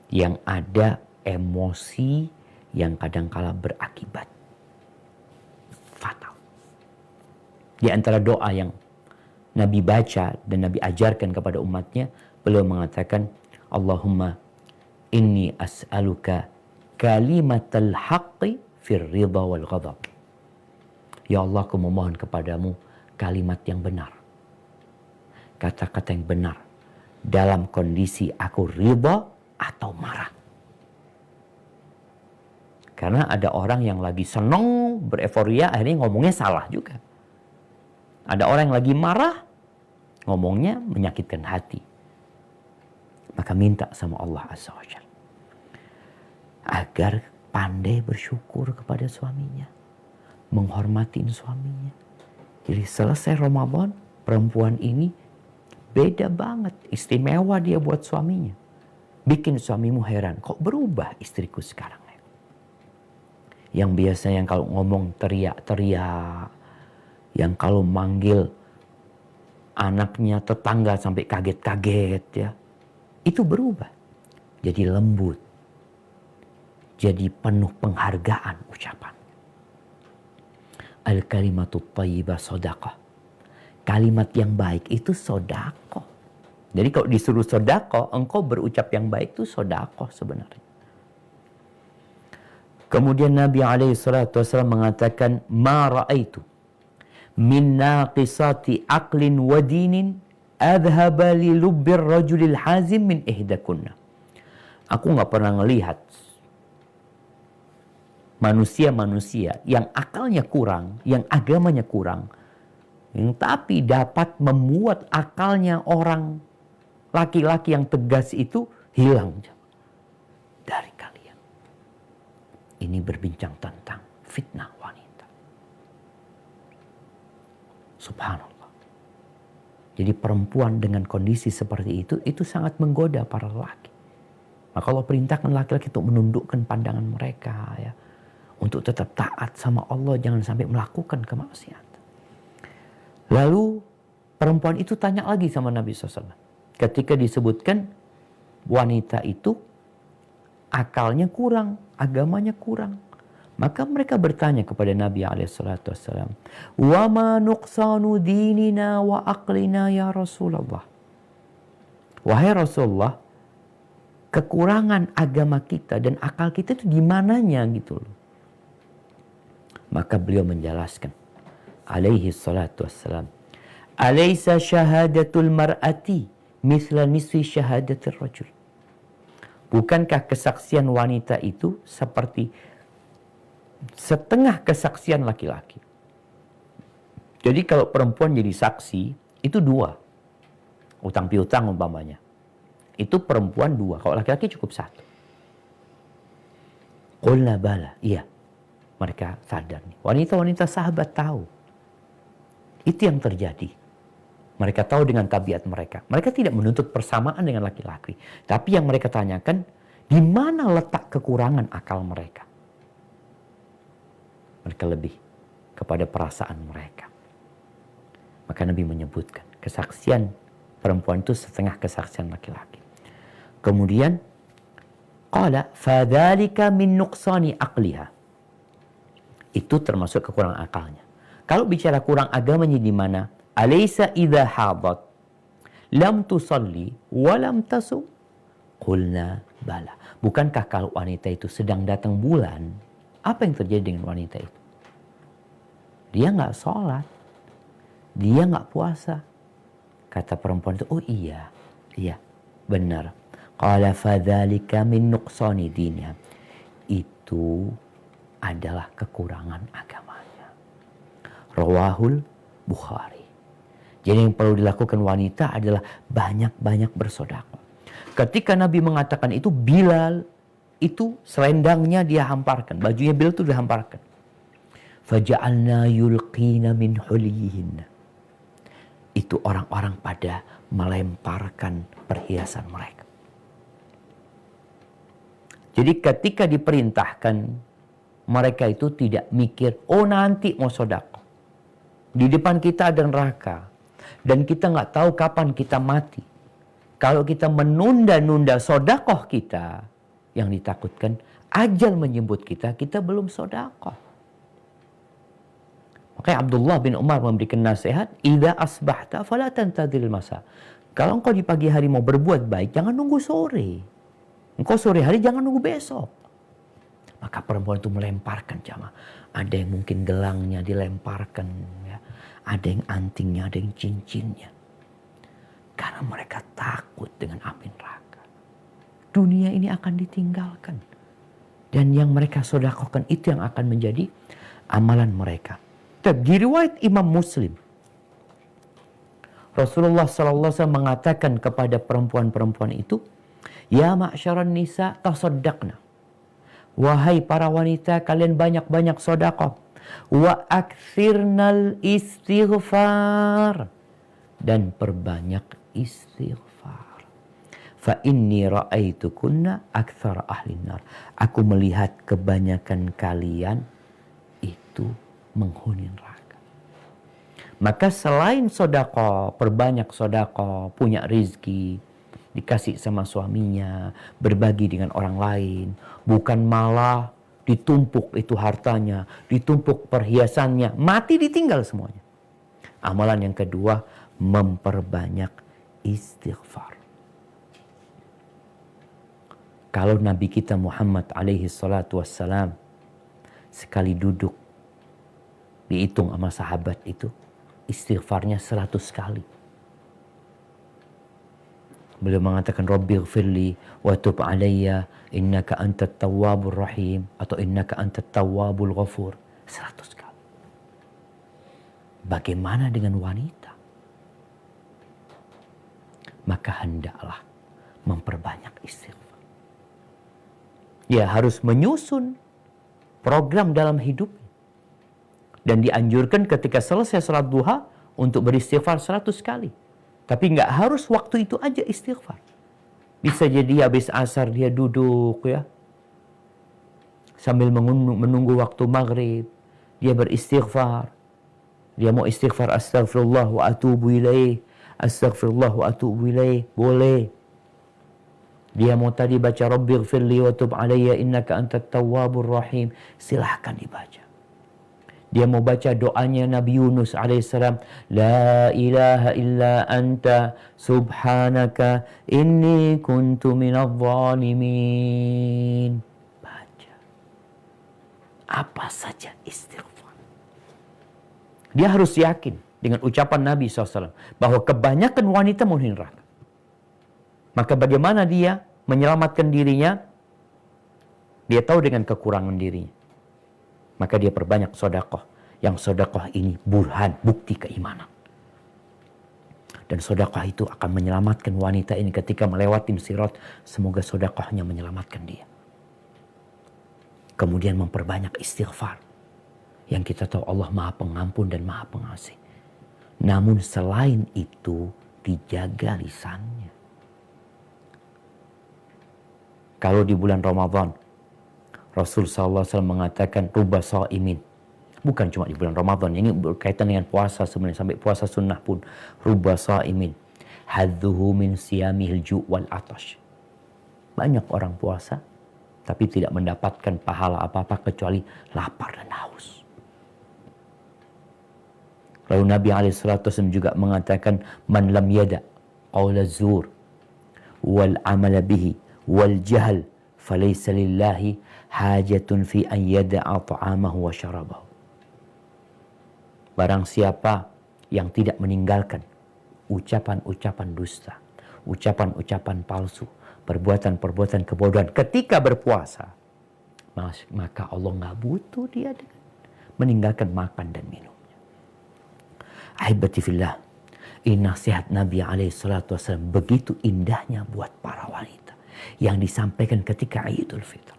Yang ada emosi yang kadang-kala berakibat fatal. Di antara doa yang Nabi baca dan Nabi ajarkan kepada umatnya, beliau mengatakan, Allahumma inni as'aluka kalimatal haqqi fir ridha wal ghadab. Ya Allah, aku memohon kepadamu kalimat yang benar. Kata-kata yang benar. Dalam kondisi aku ridha atau marah. Karena ada orang yang lagi senang, bereforia, akhirnya ngomongnya salah juga. Ada orang yang lagi marah, ngomongnya menyakitkan hati. Maka minta sama Allah Azza wa Jalla agar pandai bersyukur kepada suaminya, menghormatin suaminya. Jadi selesai Ramadan, perempuan ini beda banget, istimewa dia buat suaminya. Bikin suamimu heran, kok berubah istriku sekarang? Yang biasanya kalau ngomong teriak-teriak, yang kalau manggil anaknya, tetangga sampai kaget-kaget ya, itu berubah. Jadi lembut, jadi penuh penghargaan ucapan. Al-kalimatut thayyibah shadaqah. Kalimat yang baik itu sedekah. Jadi kalau disuruh sedekah, engkau berucap yang baik itu sedekah sebenarnya. Kemudian Nabi SAW mengatakan, ma ra'aitu min naqisati aqlin wa dinin adhaba li lubbir rajulil hazim min ihdakunna. Aku nggak pernah ngelihat manusia-manusia yang akalnya kurang, yang agamanya kurang, yang tapi dapat membuat akalnya orang laki-laki yang tegas itu hilang dari kalian. Ini berbincang tentang fitnah wanita. Subhanallah. Jadi perempuan dengan kondisi seperti itu sangat menggoda para lelaki. Maka Allah perintahkan laki-laki untuk menundukkan pandangan mereka ya, untuk tetap taat sama Allah, jangan sampai melakukan kemaksiatan. Lalu perempuan itu tanya lagi sama Nabi SAW. Ketika disebutkan wanita itu akalnya kurang, agamanya kurang, maka mereka bertanya kepada Nabi SAW, wa ma nuqsanu dinina wa aqlina ya Rasulullah. Wahai Rasulullah, kekurangan agama kita dan akal kita itu di mananya gitu loh. Maka beliau menjelaskan, alaihi salatu wassalam, alaysa syahadatul mar'ati mithla nisfi syahadatir rajul. Bukankah kesaksian wanita itu seperti setengah kesaksian laki-laki? Jadi kalau perempuan jadi saksi, itu 2. Utang piutang umpamanya. Itu perempuan 2. Kalau laki-laki cukup 1. Qulna bala. Iya. Mereka sadar nih. Wanita-wanita sahabat tahu. Itu yang terjadi. Mereka tahu dengan tabiat mereka. Mereka tidak menuntut persamaan dengan laki-laki. Tapi yang mereka tanyakan, di mana letak kekurangan akal mereka? Mereka lebih kepada perasaan mereka. Maka Nabi menyebutkan, kesaksian perempuan itu setengah kesaksian laki-laki. Kemudian, qala fadzalika min nuqsani aqliha. Itu termasuk kekurangan akalnya. Kalau bicara kurang agamanya di mana? Alaysa idza hadat lam tusalli wa lam tasum? Qulna bala. Bukankah kalau wanita itu sedang datang bulan, apa yang terjadi dengan wanita itu? Dia nggak sholat, dia nggak puasa. Kata perempuan itu, oh iya, benar. Qala fadzalika min nuqsani dinha. Itu adalah kekurangan agamanya. Rawahul Bukhari. Jadi yang perlu dilakukan wanita adalah banyak-banyak bersedekah. Ketika Nabi mengatakan itu, Bilal itu selendangnya dia hamparkan, bajunya Bilal itu dihamparkan. Faja'alna yulqina min huliyihinna. Itu orang-orang pada melemparkan perhiasan mereka. Jadi ketika diperintahkan, mereka itu tidak mikir, oh nanti mau sedekah. Di depan kita ada neraka. Dan kita nggak tahu kapan kita mati. Kalau kita menunda-nunda sedekah kita, yang ditakutkan ajal menjemput kita, kita belum sedekah. Makanya Abdullah bin Umar memberikan nasihat, idza asbahta fala tantadhil masa. Kalau engkau di pagi hari mau berbuat baik, jangan nunggu sore. Engkau sore hari jangan nunggu besok. Maka perempuan itu melemparkan jamaah. Ada yang mungkin gelangnya dilemparkan, ya. Ada yang antingnya, ada yang cincinnya. Karena mereka takut dengan api neraka. Dunia ini akan ditinggalkan. Dan yang mereka sedekahkan itu yang akan menjadi amalan mereka. Di riwayat Imam Muslim, Rasulullah SAW mengatakan kepada perempuan-perempuan itu, ya ma'syaran nisa tasaddaqna. Wahai para wanita, kalian banyak-banyak sedekah. Wa aktsirnal istighfar, dan perbanyak istighfar. Fa inni ra'aitukunna aktsara ahli nar. Aku melihat kebanyakan kalian itu menghuni neraka. Maka selain sedekah, perbanyak sedekah, punya rizki, dikasih sama suaminya, berbagi dengan orang lain, bukan malah ditumpuk itu hartanya, ditumpuk perhiasannya, mati ditinggal semuanya. Amalan yang kedua, memperbanyak istighfar. Kalau Nabi kita Muhammad alaihi salatu wassalam sekali duduk dihitung sama sahabat itu, istighfarnya 100 kali. Beliau mengatakan Rabbighfirli wa tub alayya innaka antat tawwabur rahim, atau innaka antat tawwabul ghafur, 100 kali. Bagaimana dengan wanita? Maka hendaklah memperbanyak istighfar. Dia harus menyusun program dalam hidup. Dan dianjurkan ketika selesai salat duha untuk beristighfar 100 kali. Tapi nggak harus waktu itu aja istighfar. Bisa jadi habis asar dia duduk ya. Sambil menunggu waktu maghrib. Dia beristighfar. Dia mau istighfar astaghfirullah wa atubu ilaih. Astaghfirullah wa atubu ilaih. Boleh. Dia mau tadi baca Rabbighfirli wa tub alayya innaka antat tawwabur rahim. Silahkan dibaca. Dia mau baca doanya Nabi Yunus alaihissalam. La ilaha illa anta subhanaka inni kuntu minadh dhalimin. Baca. Apa saja istighfar. Dia harus yakin dengan ucapan Nabi SAW bahwa kebanyakan wanita menghuni neraka. Maka bagaimana dia menyelamatkan dirinya? Dia tahu dengan kekurangan dirinya. Maka dia perbanyak sedekah. Yang sedekah ini burhan, bukti keimanan. Dan sedekah itu akan menyelamatkan wanita ini ketika melewati sirat. Semoga sedekahnya menyelamatkan dia. Kemudian memperbanyak istighfar. Yang kita tahu Allah Maha Pengampun dan Maha Pengasih. Namun selain itu dijaga lisannya. Kalau di bulan Ramadan, Rasul SAW mengatakan rubba sha'imin. Bukan cuma di bulan Ramadan, ini berkaitan dengan puasa sebenarnya, sampai puasa sunnah pun. Rubba sha'imin hadzuhu min siyamihil ju' wal atash. Banyak orang puasa, tapi tidak mendapatkan pahala apa-apa kecuali lapar dan haus. Lalu Nabi SAW juga mengatakan, man lam yada qawla zur wal amala bihi wal jahl falaysa lillahi hajatun fi an yada'a ta'amahu wa syarabahu. Barang siapa yang tidak meninggalkan ucapan-ucapan dusta, ucapan-ucapan palsu, perbuatan-perbuatan kebodohan ketika berpuasa, maka Allah nggak butuh dia dengan meninggalkan makan dan minumnya. Ahibati fillah, ini nasihat Nabi SAW begitu indahnya buat para wanita yang disampaikan ketika Idul Fitr.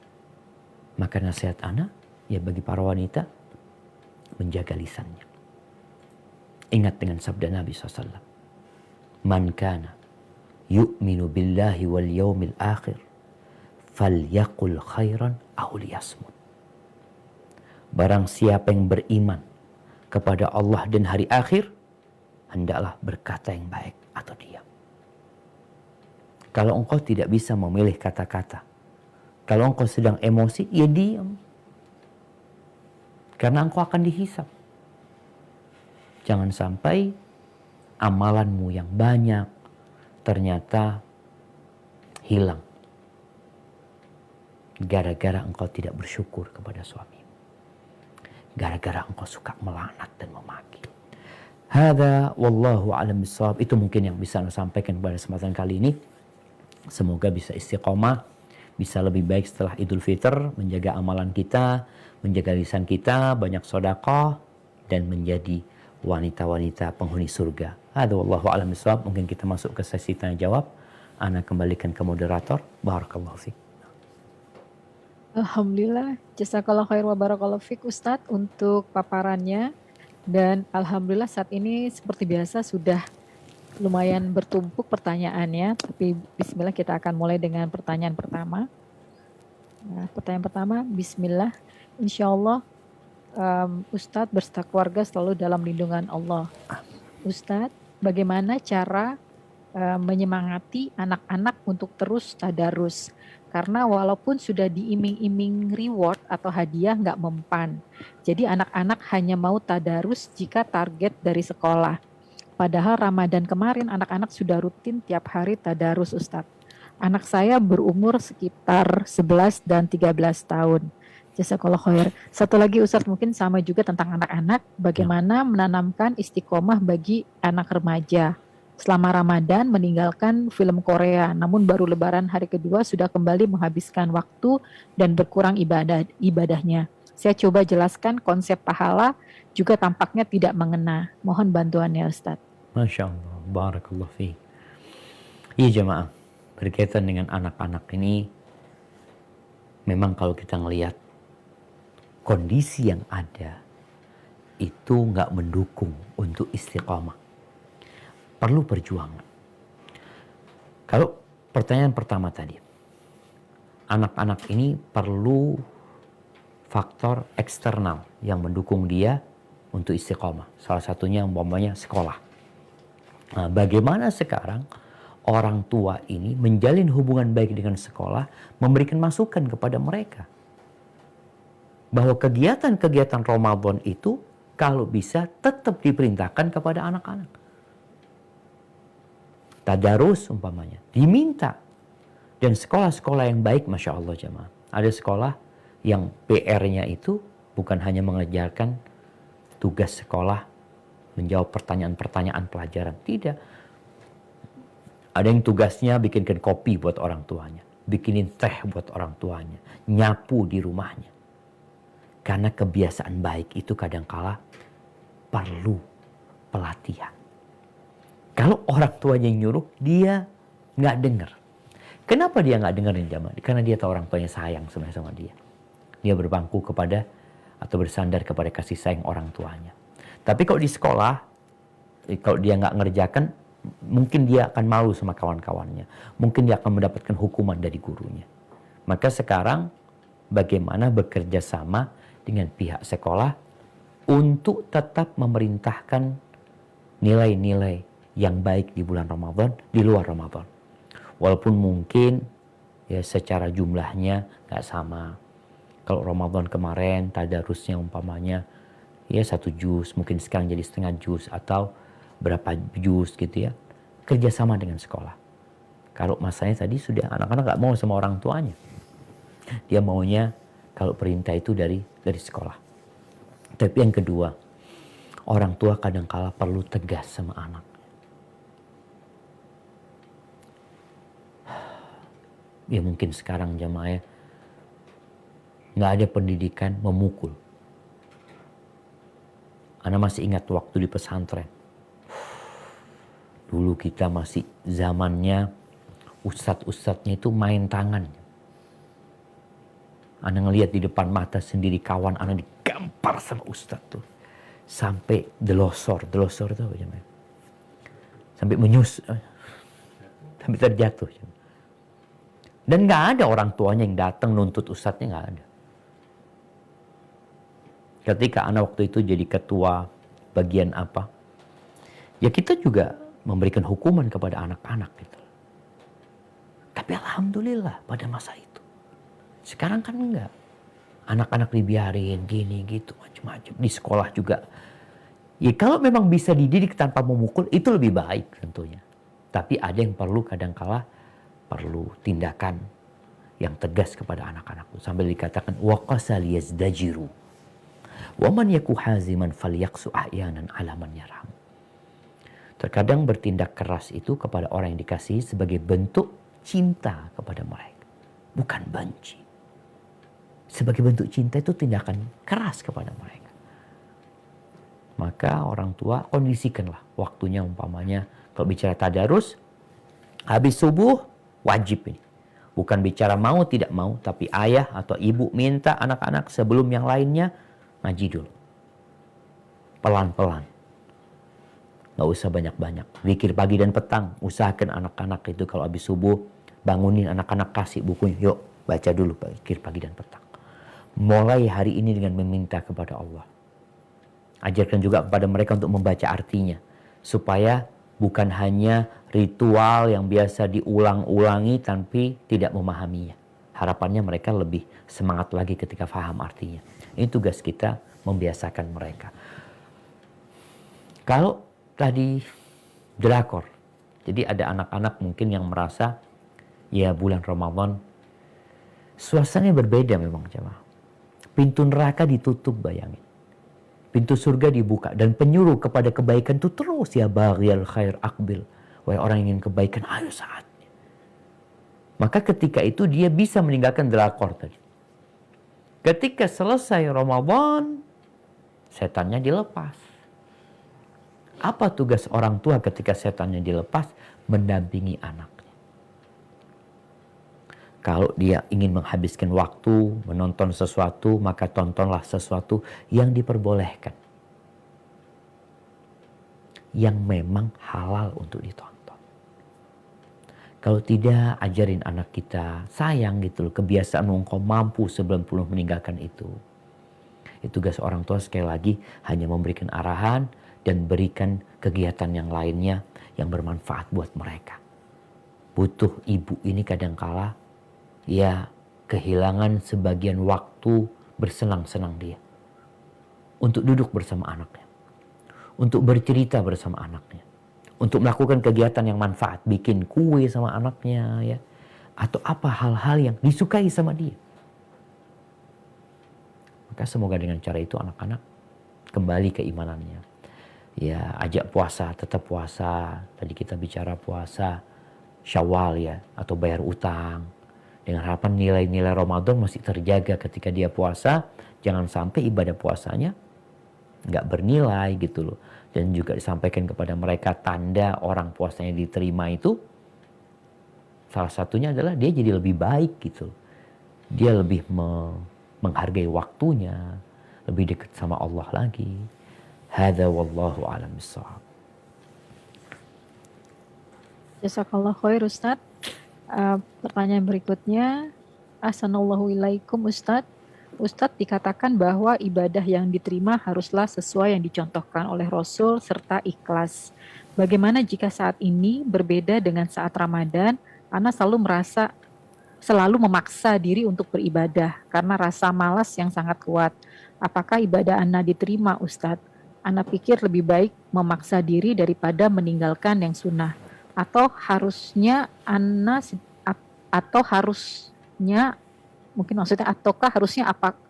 Maka nasihat anak ya bagi para wanita menjaga lisannya. Ingat dengan sabda Nabi SAW. Man kana yu'minu billahi wal yawmil akhir falyaqul khairan aw liyasmut. Barang siapa yang beriman kepada Allah dan hari akhir, hendaklah berkata yang baik atau diam. Kalau engkau tidak bisa memilih kata-kata, kalau engkau sedang emosi, ya diam. Karena engkau akan dihisap. Jangan sampai amalanmu yang banyak ternyata hilang. Gara-gara engkau tidak bersyukur kepada suami. Gara-gara engkau suka melaknat dan memaki. Hadza wallahu a'lam bishawab. Itu mungkin yang bisa saya sampaikan pada kesempatan kali ini. Semoga bisa istiqomah, bisa lebih baik setelah Idul Fitr, menjaga amalan kita, menjaga lisan kita, banyak sedekah, dan menjadi wanita-wanita penghuni surga. Hadza wallahu a'lam bishawab. Mungkin kita masuk ke sesi tanya jawab. Ana kembalikan ke moderator. Barakallahu fiik. Alhamdulillah, jazakallah khair wa barakallahu fiik Ustadz untuk paparannya. Dan Alhamdulillah saat ini seperti biasa sudah lumayan bertumpuk pertanyaannya. Tapi bismillah kita akan mulai dengan pertanyaan pertama. Nah, pertanyaan pertama, bismillah. Insya Allah Ustadz berserta keluarga selalu dalam lindungan Allah. Ustadz, bagaimana cara menyemangati anak-anak untuk terus tadarus? Karena walaupun sudah diiming-iming reward atau hadiah nggak mempan. Jadi anak-anak hanya mau tadarus jika target dari sekolah. Padahal Ramadan kemarin anak-anak sudah rutin tiap hari tadarus Ustadz. Anak saya berumur sekitar 11 dan 13 tahun. Jazakallah khair. Satu lagi Ustadz mungkin sama juga tentang anak-anak. Bagaimana menanamkan istiqomah bagi anak remaja. Selama Ramadan meninggalkan film Korea, namun baru Lebaran hari kedua sudah kembali menghabiskan waktu dan berkurang ibadahnya. Saya coba jelaskan konsep pahala juga tampaknya tidak mengena. Mohon bantuannya Ustadz. Masya Allah, barakallah fiik. Iya jemaah, berkaitan dengan anak-anak ini, memang kalau kita ngelihat kondisi yang ada itu nggak mendukung untuk istiqamah. Perlu perjuangan. Kalau pertanyaan pertama tadi, anak-anak ini perlu faktor eksternal yang mendukung dia untuk istiqamah. Salah satunya umpamanya sekolah. Nah, bagaimana sekarang orang tua ini menjalin hubungan baik dengan sekolah, memberikan masukan kepada mereka bahwa kegiatan-kegiatan Ramadan itu kalau bisa tetap diperintahkan kepada anak-anak. Tadarus umpamanya diminta. Dan sekolah-sekolah yang baik, Masya Allah jemaah. Ada sekolah yang PR-nya itu bukan hanya mengajarkan tugas sekolah, menjawab pertanyaan-pertanyaan pelajaran. Tidak. Ada yang tugasnya bikinkan kopi buat orang tuanya. Bikinin teh buat orang tuanya. Nyapu di rumahnya. Karena kebiasaan baik itu kadangkala perlu pelatihan. Kalau orang tuanya yang nyuruh, dia nggak dengar. Kenapa dia nggak dengerin jamaah? Karena dia tahu orang tuanya sayang sebenarnya sama dia. Dia berbangku kepada atau bersandar kepada kasih sayang orang tuanya. Tapi kalau di sekolah, kalau dia nggak ngerjakan, mungkin dia akan malu sama kawan-kawannya. Mungkin dia akan mendapatkan hukuman dari gurunya. Maka sekarang bagaimana bekerja sama dengan pihak sekolah untuk tetap memerintahkan nilai-nilai yang baik di bulan Ramadan, di luar Ramadan. Walaupun mungkin ya secara jumlahnya nggak sama. Kalau Ramadan kemarin tadarusnya umpamanya ya 1 juz, mungkin sekarang jadi setengah juz atau berapa juz gitu ya. Kerjasama dengan sekolah. Kalau masanya tadi sudah anak-anak nggak mau sama orang tuanya. Dia maunya kalau perintah itu dari sekolah. Tapi yang kedua, orang tua kadangkala perlu tegas sama anak. Ya mungkin sekarang jamaah ya, nggak ada pendidikan memukul. Ana masih ingat waktu di pesantren. Dulu kita masih zamannya ustadz-ustadznya itu main tangan. Ana ngelihat di depan mata sendiri kawan ana digampar sama ustadz tuh. Sampai delosor itu apa jamaah? Sampai sampai terjatuh. Dan nggak ada orang tuanya yang datang nuntut ustadznya, nggak ada. Ketika anak waktu itu jadi ketua bagian apa, ya kita juga memberikan hukuman kepada anak-anak gitu. Tapi alhamdulillah pada masa itu. Sekarang kan enggak. Anak-anak dibiarin gini gitu macam-macam. Di sekolah juga. Ya kalau memang bisa dididik tanpa memukul itu lebih baik tentunya. Tapi ada yang perlu kadangkala perlu tindakan yang tegas kepada anak-anak. Sambil dikatakan waqasal yazdajiru. Wa man yaku haziman falyaqsu ahyanan ala man yarham. Terkadang bertindak keras itu kepada orang yang dikasihi sebagai bentuk cinta kepada mereka, bukan benci. Sebagai bentuk cinta itu tindakan keras kepada mereka. Maka orang tua kondisikanlah waktunya umpamanya kalau bicara tadarus habis subuh wajib ini. Bukan bicara mau tidak mau, tapi ayah atau ibu minta anak-anak sebelum yang lainnya ngaji dulu. Pelan-pelan. Gak usah banyak-banyak. Zikir pagi dan petang. Usahakan anak-anak itu kalau habis subuh, bangunin anak-anak, kasih bukunya. Yuk, baca dulu zikir pagi dan petang. Mulai hari ini dengan meminta kepada Allah. Ajarkan juga kepada mereka untuk membaca artinya. Supaya bukan hanya ritual yang biasa diulang-ulangi tapi tidak memahaminya. Harapannya mereka lebih semangat lagi ketika paham artinya. Ini tugas kita, membiasakan mereka. Kalau tadi drakor, jadi ada anak-anak mungkin yang merasa ya bulan Ramadan suasananya berbeda memang jemaah. Pintu neraka ditutup, bayangin. Pintu surga dibuka dan penyuruh kepada kebaikan itu terus, ya baghiyal khair aqbil. Wahai orang yang ingin kebaikan, ayo saatnya. Maka ketika itu dia bisa meninggalkan drakor tadi. Ketika selesai Ramadan, setannya dilepas. Apa tugas orang tua ketika setannya dilepas? Mendampingi anaknya. Kalau dia ingin menghabiskan waktu menonton sesuatu, maka tontonlah sesuatu yang diperbolehkan. Yang memang halal untuk ditonton. Kalau tidak, ajarin anak kita, sayang gitu loh, kebiasaan engkau mampu sebelum meninggalkan itu. Itu tugas orang tua sekali lagi hanya memberikan arahan dan berikan kegiatan yang lainnya yang bermanfaat buat mereka. Butuh ibu ini kadangkala ya kehilangan sebagian waktu bersenang-senang dia. Untuk duduk bersama anaknya. Untuk bercerita bersama anaknya. Untuk melakukan kegiatan yang manfaat. Bikin kue sama anaknya ya. Atau apa hal-hal yang disukai sama dia. Maka semoga dengan cara itu anak-anak kembali keimanannya. Ya ajak puasa, tetap puasa. Tadi kita bicara puasa Syawal ya. Atau bayar utang. Dengan harapan nilai-nilai Ramadan masih terjaga ketika dia puasa. Jangan sampai ibadah puasanya nggak bernilai gitu loh. Dan juga disampaikan kepada mereka tanda orang puasanya diterima itu. Salah satunya adalah dia jadi lebih baik gitu. Dia lebih menghargai waktunya. Lebih dekat sama Allah lagi. Hadza wallahu a'lam bissawab. Jazakallah khair Ustaz. Pertanyaan berikutnya, Ahsanallahu ilaikum Ustadz. Ustadz dikatakan bahwa ibadah yang diterima haruslah sesuai yang dicontohkan oleh Rasul serta ikhlas. Bagaimana jika saat ini berbeda dengan saat Ramadan, Ana selalu memaksa diri untuk beribadah karena rasa malas yang sangat kuat. Apakah ibadah Ana diterima Ustadz? Ana pikir lebih baik memaksa diri daripada meninggalkan yang sunnah. Atau harusnya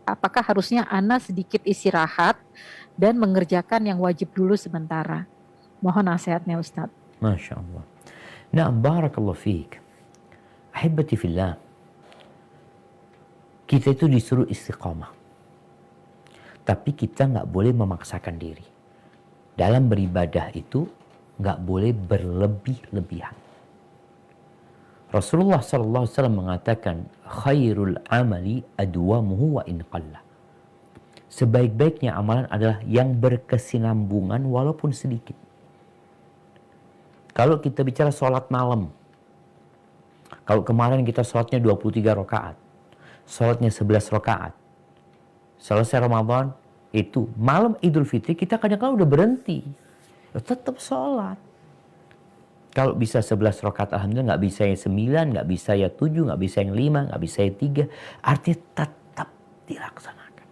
apakah harusnya Ana sedikit istirahat dan mengerjakan yang wajib dulu sementara. Mohon nasihatnya Ustaz. Masya Allah. Nah, barakallahu fiik. Ahibati fillah. Kita itu disuruh istiqamah. Tapi kita nggak boleh memaksakan diri. Dalam beribadah itu nggak boleh berlebih-lebihan. Rasulullah SAW mengatakan, khairul amali adwamuhu wa in qalla. Sebaik-baiknya amalan adalah yang berkesinambungan walaupun sedikit. Kalau kita bicara sholat malam, kalau kemarin kita sholatnya 23 rakaat, sholatnya 11 rakaat, selesai Ramadan, itu malam Idul Fitri kita kadang-kadang udah berhenti. Tetap sholat. Kalau bisa 11 rakaat, alhamdulillah, nggak bisa yang 9, nggak bisa ya 7, nggak bisa yang 5, nggak bisa yang 3. Artinya tetap dilaksanakan.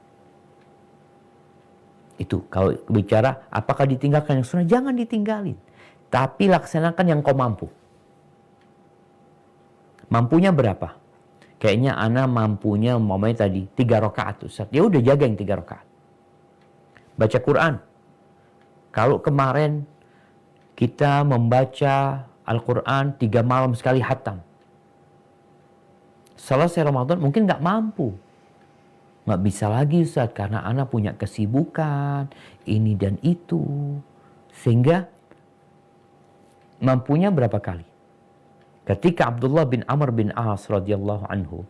Itu kalau bicara apakah ditinggalkan yang sunnah, jangan ditinggalin. Tapi laksanakan yang kau mampu. Mampunya berapa? Kayaknya Ana mampunya umpamanya tadi 3 rakaat Ustaz. Ya udah jaga yang 3 rakaat. Baca Quran. Kalau kemarin kita membaca Al-Quran 3 malam sekali hatam. Selesai Ramadan mungkin nggak mampu. Nggak bisa lagi Ustaz karena Ana punya kesibukan ini dan itu. Sehingga mampunya berapa kali? Ketika Abdullah bin Amr bin As radhiyallahu anhu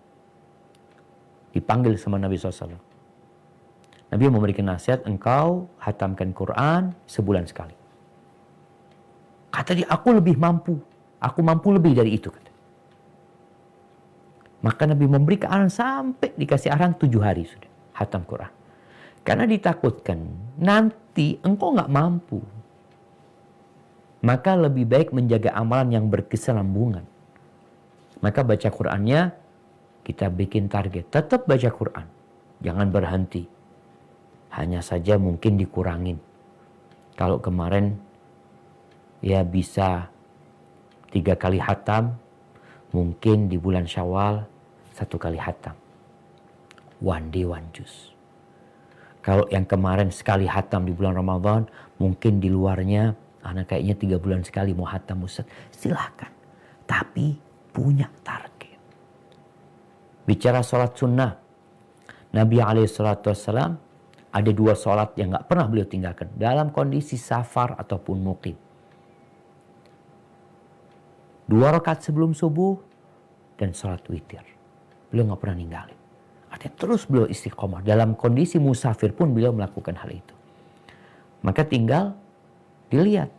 dipanggil sama Nabi SAW, Nabi memberikan nasihat, engkau hatamkan Quran sebulan sekali. Kata dia, aku lebih mampu. Aku mampu lebih dari itu. Kata. Maka Nabi memberi arahan sampai dikasih arahan 7 hari sudah. Hatam Quran. Karena ditakutkan nanti engkau nggak mampu. Maka lebih baik menjaga amalan yang berkesinambungan. Maka baca Qurannya kita bikin target. Tetap baca Quran. Jangan berhenti. Hanya saja mungkin dikurangin. Kalau kemarin ya bisa 3 kali hatam, mungkin di bulan Syawal 1 kali hatam. One day, one juz. Kalau yang kemarin sekali hatam di bulan Ramadan, mungkin di luarnya, anak kayaknya 3 bulan sekali mau hatam Ustaz. Silahkan. Tapi punya target. Bicara sholat sunnah. Nabi SAW ada 2 sholat yang gak pernah beliau tinggalkan. Dalam kondisi safar ataupun muqim. 2 rakaat sebelum subuh dan sholat witir. Beliau gak pernah ninggalin. Artinya terus beliau istiqomah. Dalam kondisi musafir pun beliau melakukan hal itu. Maka tinggal dilihat.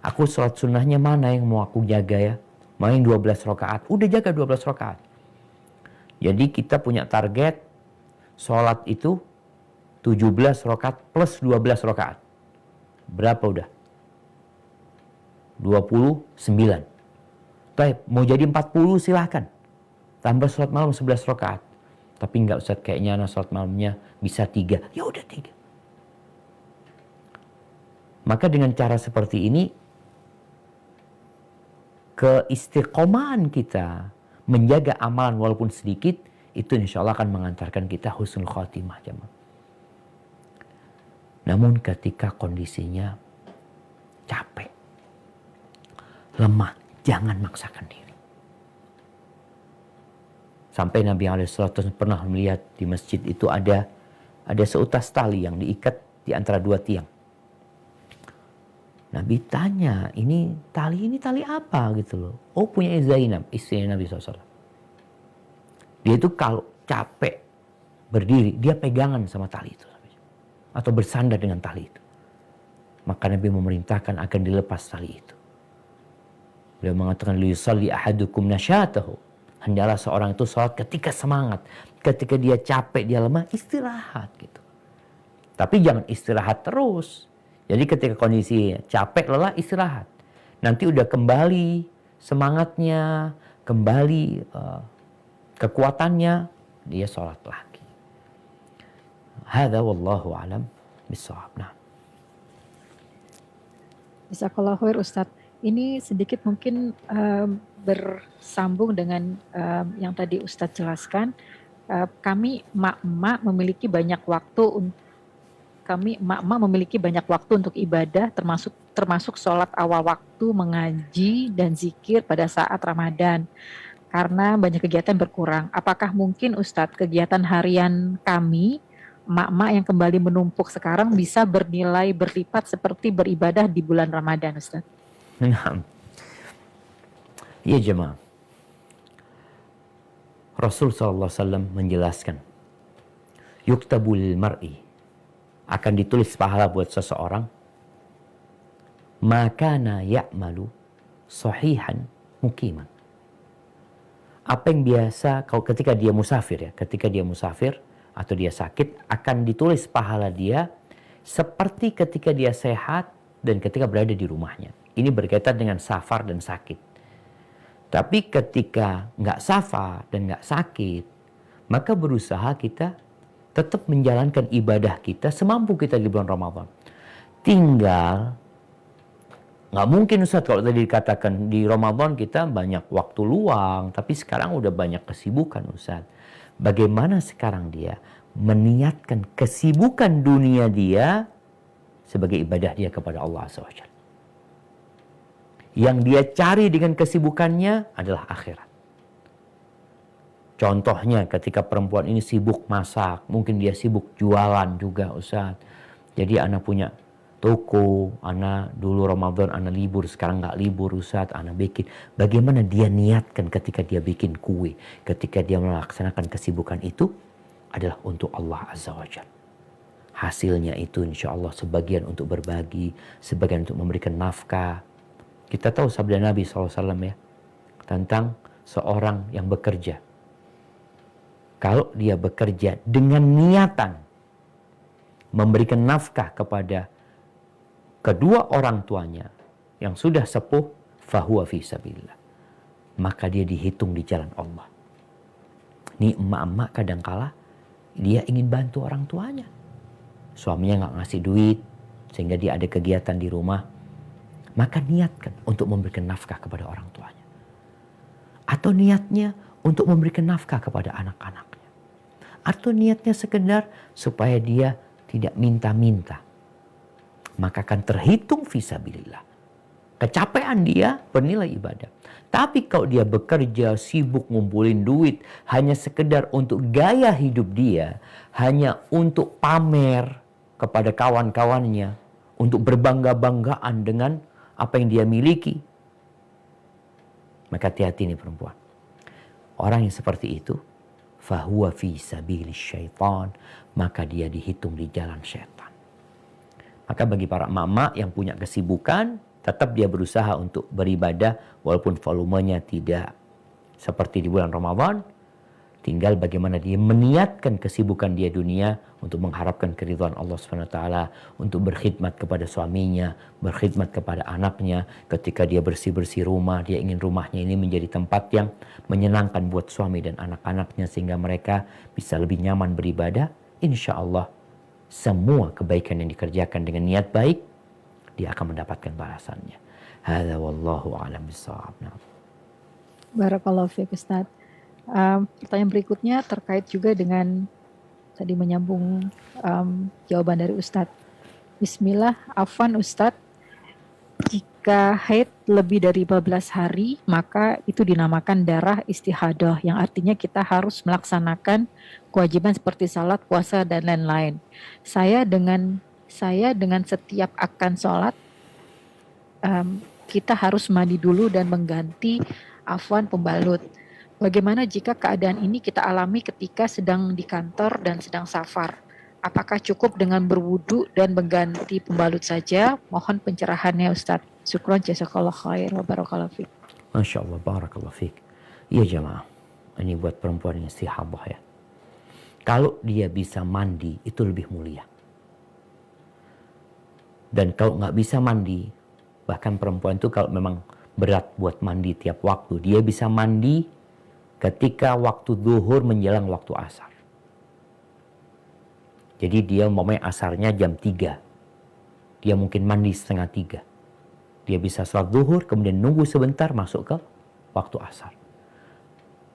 Aku sholat sunnahnya mana yang mau aku jaga ya. Mau yang 12 rakaat. Udah jaga 12 rakaat. Jadi kita punya target sholat itu 17 rakaat plus 12 rakaat. Berapa udah? 29. Baik, mau jadi 40 silahkan. Tambah sholat malam 11 rakaat. Tapi enggak Ustaz, kayaknya anak sholat malamnya bisa 3. Ya udah 3. Maka dengan cara seperti ini, keistiqomahan kita menjaga amalan walaupun sedikit, itu insya Allah akan mengantarkan kita husnul khotimah jemaah. Namun ketika kondisinya capek, lemah, jangan maksakan diri. Sampai Nabi SAW pernah melihat di masjid itu ada seutas tali yang diikat di antara 2 tiang. Nabi tanya, ini tali apa gitu loh. Oh punya Zainab, istri Nabi SAW. Dia itu kalau capek berdiri, dia pegangan sama tali itu. Atau bersandar dengan tali itu. Maka Nabi memerintahkan akan dilepas tali itu. Beliau mengatakan, liyusalli ahadukum nasyatahu. Hendaklah seorang itu sholat ketika semangat. Ketika dia capek, dia lemah, istirahat gitu. Tapi jangan istirahat terus. Jadi ketika kondisi capek, lelah, istirahat. Nanti udah kembali semangatnya, kembali kekuatannya, dia sholat lagi. Hadza wallahu alam bissawab. Nah. Jazakallahu khair Ustadz. Ini sedikit mungkin bersambung dengan yang tadi Ustadz jelaskan. Kami emak-emak memiliki banyak waktu untuk ibadah, termasuk sholat awal waktu, mengaji dan zikir pada saat Ramadan. Karena banyak kegiatan berkurang. Apakah mungkin Ustadz kegiatan harian kami, emak-emak yang kembali menumpuk sekarang bisa bernilai berlipat seperti beribadah di bulan Ramadan Ustadz? Nah. Ya jemaah. Rasul SAW menjelaskan. Yuktabul mar'i. Akan ditulis pahala buat seseorang. Makana ya'malu sahihan mukiman. Apa yang biasa kalau ketika dia musafir ya. Ketika dia musafir atau dia sakit. Akan ditulis pahala dia. Seperti ketika dia sehat dan ketika berada di rumahnya. Ini berkaitan dengan safar dan sakit. Tapi ketika nggak safar dan nggak sakit, maka berusaha kita tetap menjalankan ibadah kita semampu kita di bulan Ramadan. Tinggal, nggak mungkin Ustaz kalau tadi dikatakan di Ramadan kita banyak waktu luang, tapi sekarang udah banyak kesibukan Ustaz. Bagaimana sekarang dia meniatkan kesibukan dunia dia sebagai ibadah dia kepada Allah SWT. Yang dia cari dengan kesibukannya adalah akhirat. Contohnya ketika perempuan ini sibuk masak, mungkin dia sibuk jualan juga Ustaz. Jadi anak punya toko, ana dulu Ramadan ana libur, sekarang nggak libur Ustaz, ana bikin. Bagaimana dia niatkan ketika dia bikin kue, ketika dia melaksanakan kesibukan itu adalah untuk Allah Azza wa Jalla. Hasilnya itu insya Allah sebagian untuk berbagi, sebagian untuk memberikan nafkah. Kita tahu sabda Nabi SAW ya, tentang seorang yang bekerja. Kalau dia bekerja dengan niatan memberikan nafkah kepada kedua orang tuanya yang sudah sepuh, fahuwa fi sabilillah, maka dia dihitung di jalan Allah. Ini emak-emak kadangkala dia ingin bantu orang tuanya. Suaminya nggak ngasih duit sehingga dia ada kegiatan di rumah. Maka niatkan untuk memberikan nafkah kepada orang tuanya. Atau niatnya untuk memberikan nafkah kepada anak-anaknya. Atau niatnya sekedar supaya dia tidak minta-minta. Maka akan terhitung fisabilillah. Kecapean dia bernilai ibadah. Tapi kalau dia bekerja, sibuk ngumpulin duit, hanya sekedar untuk gaya hidup dia, hanya untuk pamer kepada kawan-kawannya, untuk berbangga-banggaan dengan apa yang dia miliki, maka hati-hati nih perempuan. Orang yang seperti itu, fahuwa fi sabilis syaitan, maka dia dihitung di jalan syaitan. Maka bagi para emak-emak yang punya kesibukan, tetap dia berusaha untuk beribadah walaupun volumenya tidak seperti di bulan Ramadan. Tinggal bagaimana dia meniatkan kesibukan dia dunia untuk mengharapkan keridhaan Allah SWT, untuk berkhidmat kepada suaminya, berkhidmat kepada anaknya. Ketika dia bersih-bersih rumah, dia ingin rumahnya ini menjadi tempat yang menyenangkan buat suami dan anak-anaknya sehingga mereka bisa lebih nyaman beribadah. Insya Allah semua kebaikan yang dikerjakan dengan niat baik, dia akan mendapatkan balasannya. Hadza wallahu a'lam bishawab. Barakallahu fiik Ustaz. Pertanyaan berikutnya terkait juga dengan tadi menyambung jawaban dari Ustadz. Bismillah, afwan Ustadz, jika haid lebih dari 14 hari, maka itu dinamakan darah istihadah, yang artinya kita harus melaksanakan kewajiban seperti salat, puasa, dan lain-lain. Saya dengan setiap akan sholat, kita harus mandi dulu dan mengganti afwan pembalut. Bagaimana jika keadaan ini kita alami ketika sedang di kantor dan sedang safar? Apakah cukup dengan berwudu dan mengganti pembalut saja? Mohon pencerahannya Ustadz. Syukran, jazakallah khair wa barakallahu fiik. Masya Allah, barakallahu fiik. Iya jamaah, ini buat perempuan yang istihadah ya. Kalau dia bisa mandi, itu lebih mulia. Dan kalau nggak bisa mandi, bahkan perempuan itu kalau memang berat buat mandi tiap waktu, dia bisa mandi ketika waktu zuhur menjelang waktu asar. Jadi dia umpamanya asarnya jam 3. Dia mungkin mandi setengah 3. Dia bisa sholat zuhur, kemudian nunggu sebentar masuk ke waktu asar.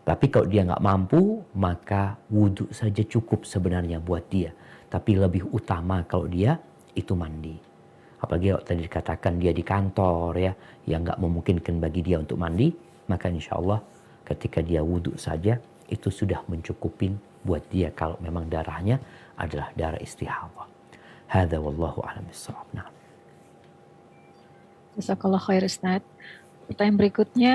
Tapi kalau dia nggak mampu, maka wudhu saja cukup sebenarnya buat dia. Tapi lebih utama kalau dia itu mandi. Apalagi kalau tadi dikatakan dia di kantor ya, yang nggak memungkinkan bagi dia untuk mandi, maka insya Allah ketika dia wudhu saja itu sudah mencukupin buat dia kalau memang darahnya adalah darah istihadah. Hadza wallahu a'lam bishawab. Jazakallah khair Ustaz. Pertanyaan berikutnya,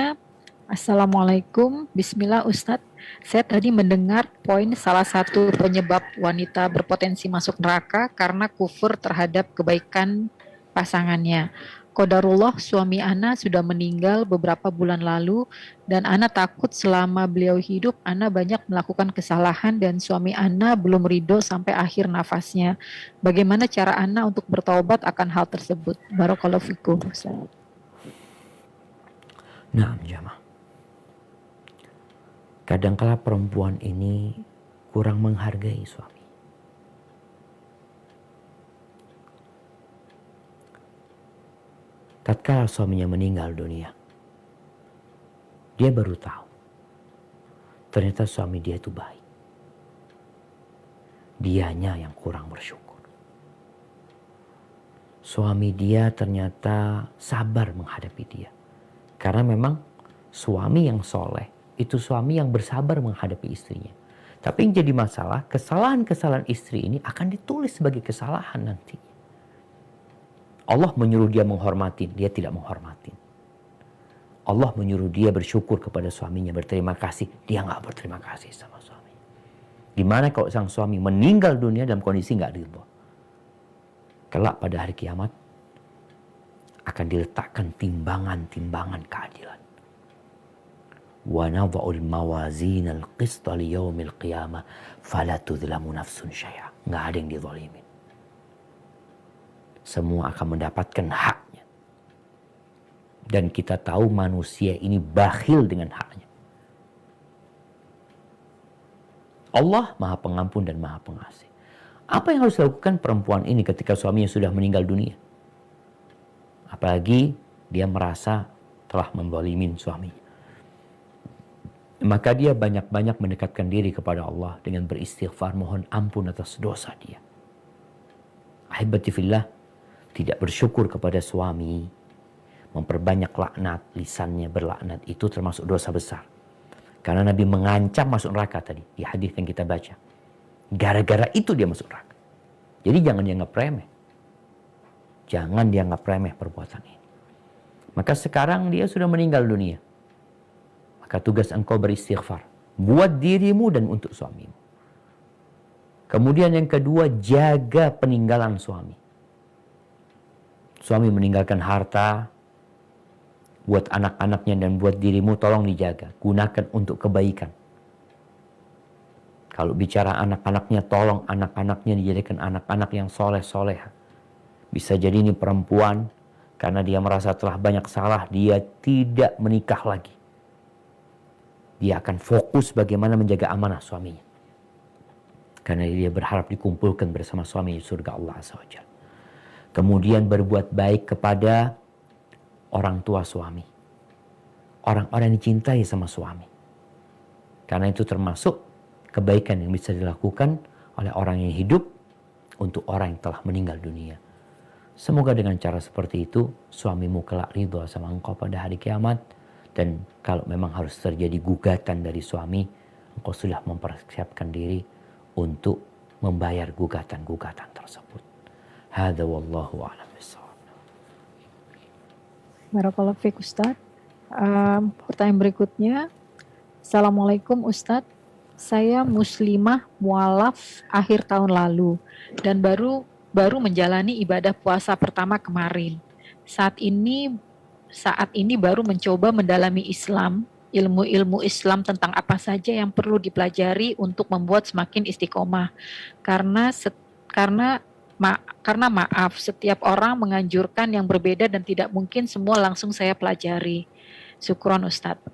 Assalamualaikum, Bismillah Ustaz. Saya tadi mendengar poin salah satu penyebab wanita berpotensi masuk neraka karena kufur terhadap kebaikan pasangannya. Qadarullah suami Ana sudah meninggal beberapa bulan lalu dan Ana takut selama beliau hidup Ana banyak melakukan kesalahan dan suami Ana belum ridho sampai akhir nafasnya. Bagaimana cara Ana untuk bertaubat akan hal tersebut? Barakallahu fikum. Nah, jamaah. Kadangkala perempuan ini kurang menghargai suami. Tatkala suaminya meninggal dunia, dia baru tahu ternyata suami dia itu baik. Dianya yang kurang bersyukur. Suami dia ternyata sabar menghadapi dia. Karena memang suami yang soleh itu suami yang bersabar menghadapi istrinya. Tapi yang jadi masalah, kesalahan-kesalahan istri ini akan ditulis sebagai kesalahan nanti. Allah menyuruh dia menghormatin, dia tidak menghormatin. Allah menyuruh dia bersyukur kepada suaminya, berterima kasih, dia nggak berterima kasih sama suaminya. Gimana kalau sang suami meninggal dunia dalam kondisi nggak ridho? Kelak pada hari kiamat akan diletakkan timbangan-timbangan keadilan. Wa nadha'ul mawazin al-qista li yaumil qiyamah fala tudhlamu nafsun syai'a. Nggak ada yang dizalimin. Semua akan mendapatkan haknya. Dan kita tahu manusia ini bakhil dengan haknya. Allah Maha Pengampun dan Maha Pengasih. Apa yang harus dilakukan perempuan ini ketika suaminya sudah meninggal dunia? Apalagi dia merasa telah menzalimin suaminya. Maka dia banyak-banyak mendekatkan diri kepada Allah dengan beristighfar, mohon ampun atas dosa dia. Ahibati fillah, tidak bersyukur kepada suami, memperbanyak laknat, lisannya berlaknat, itu termasuk dosa besar. Karena Nabi mengancam masuk neraka tadi, di hadis yang kita baca. Gara-gara itu dia masuk neraka. Jadi jangan dianggap remeh. Jangan dianggap remeh perbuatan ini. Maka sekarang dia sudah meninggal dunia. Maka tugas engkau beristighfar. Buat dirimu dan untuk suamimu. Kemudian yang kedua, jaga peninggalan suami. Suami meninggalkan harta, buat anak-anaknya dan buat dirimu tolong dijaga. Gunakan untuk kebaikan. Kalau bicara anak-anaknya, tolong anak-anaknya dijadikan anak-anak yang soleh-soleha. Bisa jadi ini perempuan, karena dia merasa telah banyak salah, dia tidak menikah lagi. Dia akan fokus bagaimana menjaga amanah suaminya. Karena dia berharap dikumpulkan bersama suami di surga Allah Azza wa Jalla. Kemudian berbuat baik kepada orang tua suami. Orang-orang yang dicintai sama suami. Karena itu termasuk kebaikan yang bisa dilakukan oleh orang yang hidup untuk orang yang telah meninggal dunia. Semoga dengan cara seperti itu suamimu kelak ridho sama engkau pada hari kiamat. Dan kalau memang harus terjadi gugatan dari suami, engkau sudah mempersiapkan diri untuk membayar gugatan-gugatan tersebut. Hadza wallahu a'lam bishawab. Barakallahu fiik Ustadz. Pertanyaan berikutnya. Assalamualaikum Ustadz. Saya muslimah mualaf akhir tahun lalu dan baru menjalani ibadah puasa pertama kemarin. Saat ini baru mencoba mendalami Islam, ilmu-ilmu Islam tentang apa saja yang perlu dipelajari untuk membuat semakin istiqomah. Karena maaf, setiap orang menganjurkan yang berbeda dan tidak mungkin semua langsung saya pelajari. Syukron Ustadz.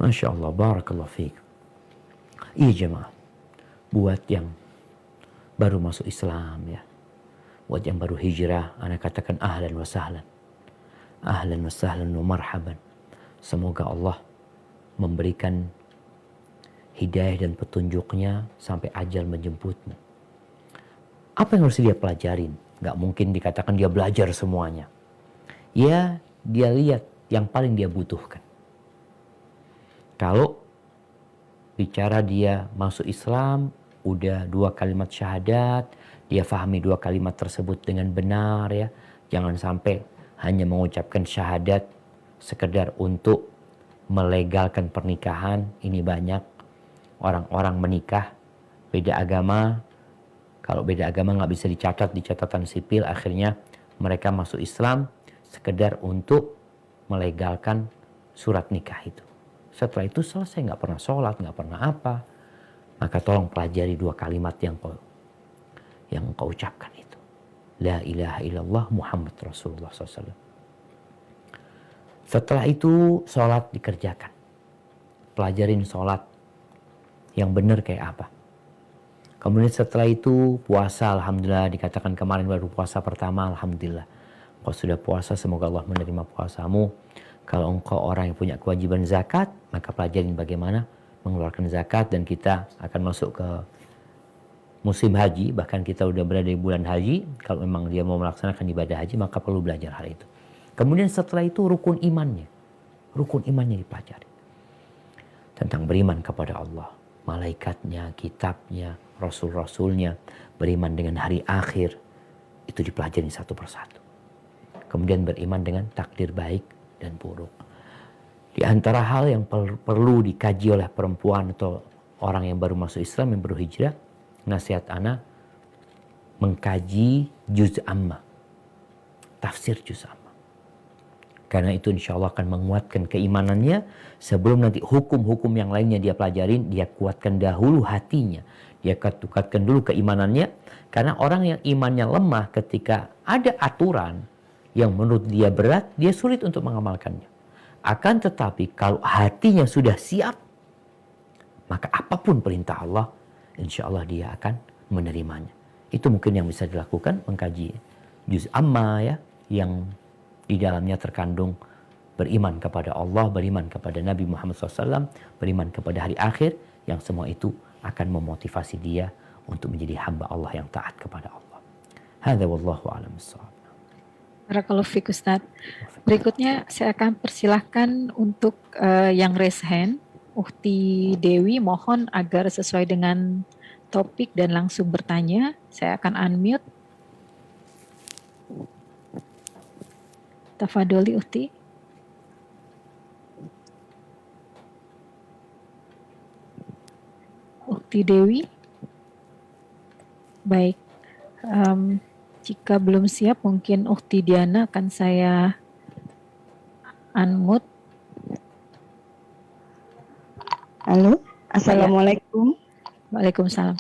Masya Allah, barakallahu fiik. Iya jemaah, buat yang baru masuk Islam ya, buat yang baru hijrah, ana katakan ahlan wa sahlan. Ahlan wa sahlan wa marhaban. Semoga Allah memberikan hidayah dan petunjuknya sampai ajal menjemputmu. Apa yang harus dia pelajarin? Gak mungkin dikatakan dia belajar semuanya. Ya, dia lihat yang paling dia butuhkan. Kalau bicara dia masuk Islam, udah 2 kalimat syahadat, dia fahami 2 kalimat tersebut dengan benar ya. Jangan sampai hanya mengucapkan syahadat sekedar untuk melegalkan pernikahan. Ini banyak orang-orang menikah beda agama. Kalau beda agama nggak bisa dicatat di catatan sipil, akhirnya mereka masuk Islam sekedar untuk melegalkan surat nikah itu. Setelah itu selesai, nggak pernah sholat, nggak pernah apa. Maka tolong pelajari 2 kalimat yang kau ucapkan itu. La ilaha illallah Muhammad Rasulullah SAW. Setelah itu sholat dikerjakan. Pelajarin sholat yang benar kayak apa. Kemudian setelah itu puasa, alhamdulillah, dikatakan kemarin baru puasa pertama, alhamdulillah. Engkau sudah puasa, semoga Allah menerima puasamu. Kalau engkau orang yang punya kewajiban zakat, maka pelajarin bagaimana mengeluarkan zakat, dan kita akan masuk ke musim haji, bahkan kita udah berada di bulan haji. Kalau memang dia mau melaksanakan ibadah haji, maka perlu belajar hal itu. Kemudian setelah itu rukun imannya dipelajari. Tentang beriman kepada Allah, malaikatnya, kitabnya, rasul-rasulnya, beriman dengan hari akhir, itu dipelajari satu persatu. kemudian beriman dengan takdir baik dan buruk. Di antara hal yang perlu dikaji oleh perempuan atau orang yang baru masuk Islam, yang baru hijrah, nasihat ana mengkaji juz amma, tafsir juz amma. Karena itu insya Allah akan menguatkan keimanannya sebelum nanti hukum-hukum yang lainnya dia pelajarin, dia kuatkan dahulu hatinya. Dia kuatkan dulu keimanannya. Karena orang yang imannya lemah ketika ada aturan yang menurut dia berat, dia sulit untuk mengamalkannya. Akan tetapi kalau hatinya sudah siap, maka apapun perintah Allah, insya Allah dia akan menerimanya. Itu mungkin yang bisa dilakukan, mengkaji juz amma ya, yang di dalamnya terkandung beriman kepada Allah, beriman kepada Nabi Muhammad SAW, beriman kepada hari akhir, yang semua itu akan memotivasi dia untuk menjadi hamba Allah yang taat kepada Allah. Hadza wallahu a'lam bissawab. Barakallahu fiik Ustaz. Berikutnya saya akan persilahkan untuk yang raise hand, Ukti Dewi, mohon agar sesuai dengan topik dan langsung bertanya. Saya akan unmute. Tafadholi Ukti. Ukti Dewi. Baik. Jika belum siap, mungkin Ukti Diana akan saya unmute. Halo, Assalamualaikum. Waalaikumsalam.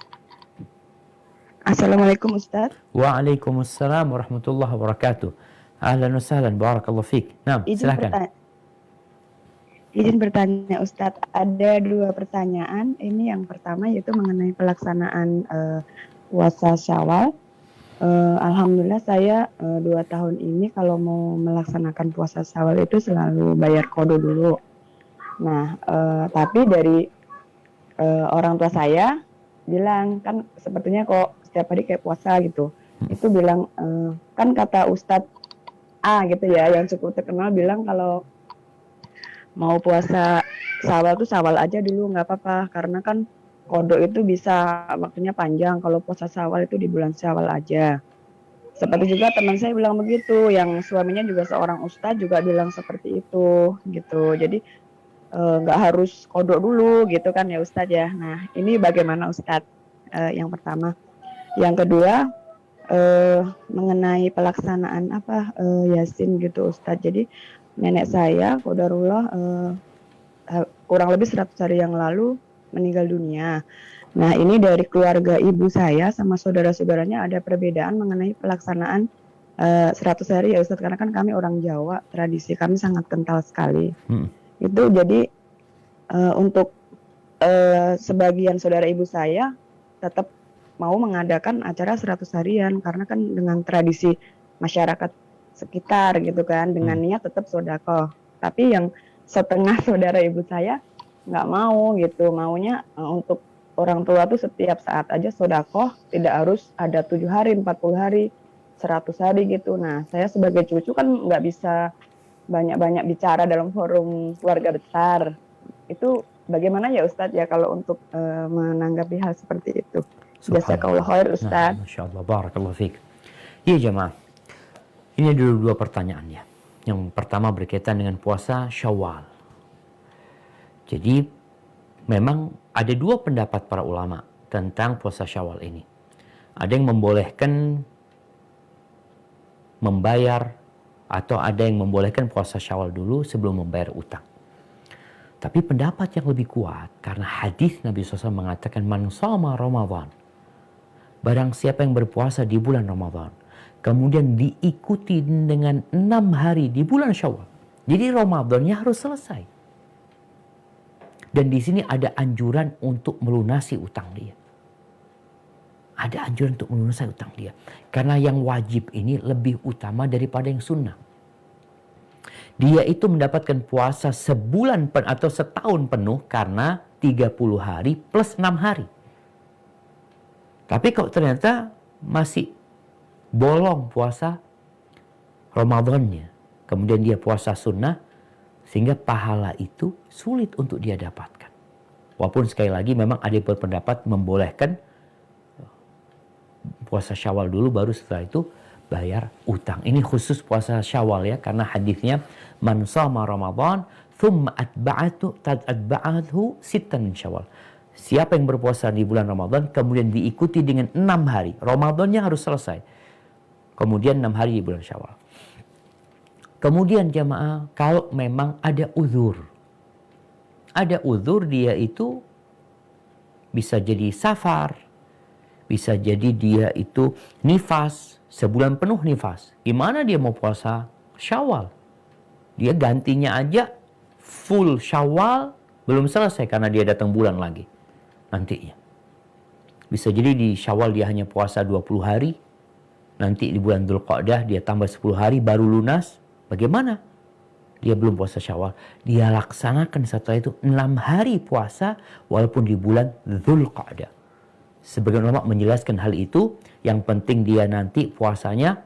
Assalamualaikum Ustaz. Waalaikumsalam warahmatullahi wabarakatuh. Ahlan wa sahlan, barakallahu fiik. Nah, silakan. Izin bertanya Ustadz, ada 2 pertanyaan. Ini yang pertama yaitu mengenai pelaksanaan puasa Syawal. Alhamdulillah saya 2 tahun ini kalau mau melaksanakan puasa Syawal itu selalu bayar qada dulu. Nah, tapi dari orang tua saya bilang, kan sepertinya kok setiap hari kayak puasa gitu. Itu bilang, kan kata Ustadz A gitu ya, yang cukup terkenal bilang kalau mau puasa Syawal tuh Syawal aja dulu nggak apa-apa, karena kan qada itu bisa waktunya panjang. Kalau puasa Syawal itu di bulan Syawal aja. Seperti juga teman saya bilang begitu, yang suaminya juga seorang ustadz juga bilang seperti itu gitu. Jadi nggak harus qada dulu gitu kan ya Ustadz ya. Nah ini bagaimana Ustadz? Yang pertama. Yang kedua mengenai pelaksanaan Yasin gitu Ustadz. Jadi nenek saya qadarullah kurang lebih 100 hari yang lalu meninggal dunia. Nah ini dari keluarga ibu saya sama saudara-saudaranya ada perbedaan mengenai pelaksanaan 100 hari ya Ustadz, karena kan kami orang Jawa, tradisi kami sangat kental sekali. Itu jadi untuk sebagian saudara ibu saya tetap mau mengadakan acara 100 harian karena kan dengan tradisi masyarakat sekitar gitu kan, dengan niat tetap sedekah. Tapi yang setengah saudara ibu saya nggak mau gitu, maunya untuk orang tua tuh setiap saat aja sedekah, tidak harus ada 7 hari, 40 hari, 100 hari gitu. Nah saya sebagai cucu kan nggak bisa banyak-banyak bicara dalam forum keluarga besar. Itu bagaimana ya Ustadz ya kalau untuk menanggapi hal seperti itu? Jazakallah khair Ustadz. Masya Allah, barakallahu fiik. Iya jemaah, ini dulu 2 pertanyaan ya. Yang pertama berkaitan dengan puasa Syawal. Jadi memang ada 2 pendapat para ulama tentang puasa Syawal ini. Ada yang membolehkan membayar atau ada yang membolehkan puasa Syawal dulu sebelum membayar utang. Tapi pendapat yang lebih kuat karena hadis Nabi SAW mengatakan man shoma Ramadan. Barang siapa yang berpuasa di bulan Ramadan, kemudian diikuti dengan 6 hari di bulan Syawal. Jadi Ramadannya harus selesai. Dan di sini ada anjuran untuk melunasi utang dia. Ada anjuran untuk melunasi utang dia. Karena yang wajib ini lebih utama daripada yang sunnah. Dia itu mendapatkan puasa sebulan atau setahun penuh karena 30 hari plus 6 hari. Tapi kalau ternyata masih bolong puasa Ramadannya, kemudian dia puasa sunnah, sehingga pahala itu sulit untuk dia dapatkan. Walaupun sekali lagi memang ada yang berpendapat membolehkan puasa Syawal dulu, baru setelah itu bayar utang. Ini khusus puasa Syawal ya, karena hadisnya man shama Ramadan thumma atba'athu sittan min Syawal. Siapa yang berpuasa di bulan Ramadan kemudian diikuti dengan 6 hari. Ramadannya harus selesai. Kemudian 6 hari di bulan Syawal. Kemudian jamaah, kalau memang ada uzur. Ada uzur, dia itu bisa jadi safar, bisa jadi dia itu nifas, sebulan penuh nifas. Gimana dia mau puasa Syawal? Dia gantinya aja full Syawal, belum selesai karena dia datang bulan lagi nantinya. Bisa jadi di Syawal dia hanya puasa 20 hari, nanti di bulan Dzulqa'dah dia tambah 10 hari baru lunas. Bagaimana? Dia belum puasa Syawal. Dia laksanakan setelah itu 6 hari puasa walaupun di bulan Dzulqa'dah. Sebagian ulama menjelaskan hal itu, yang penting dia nanti puasanya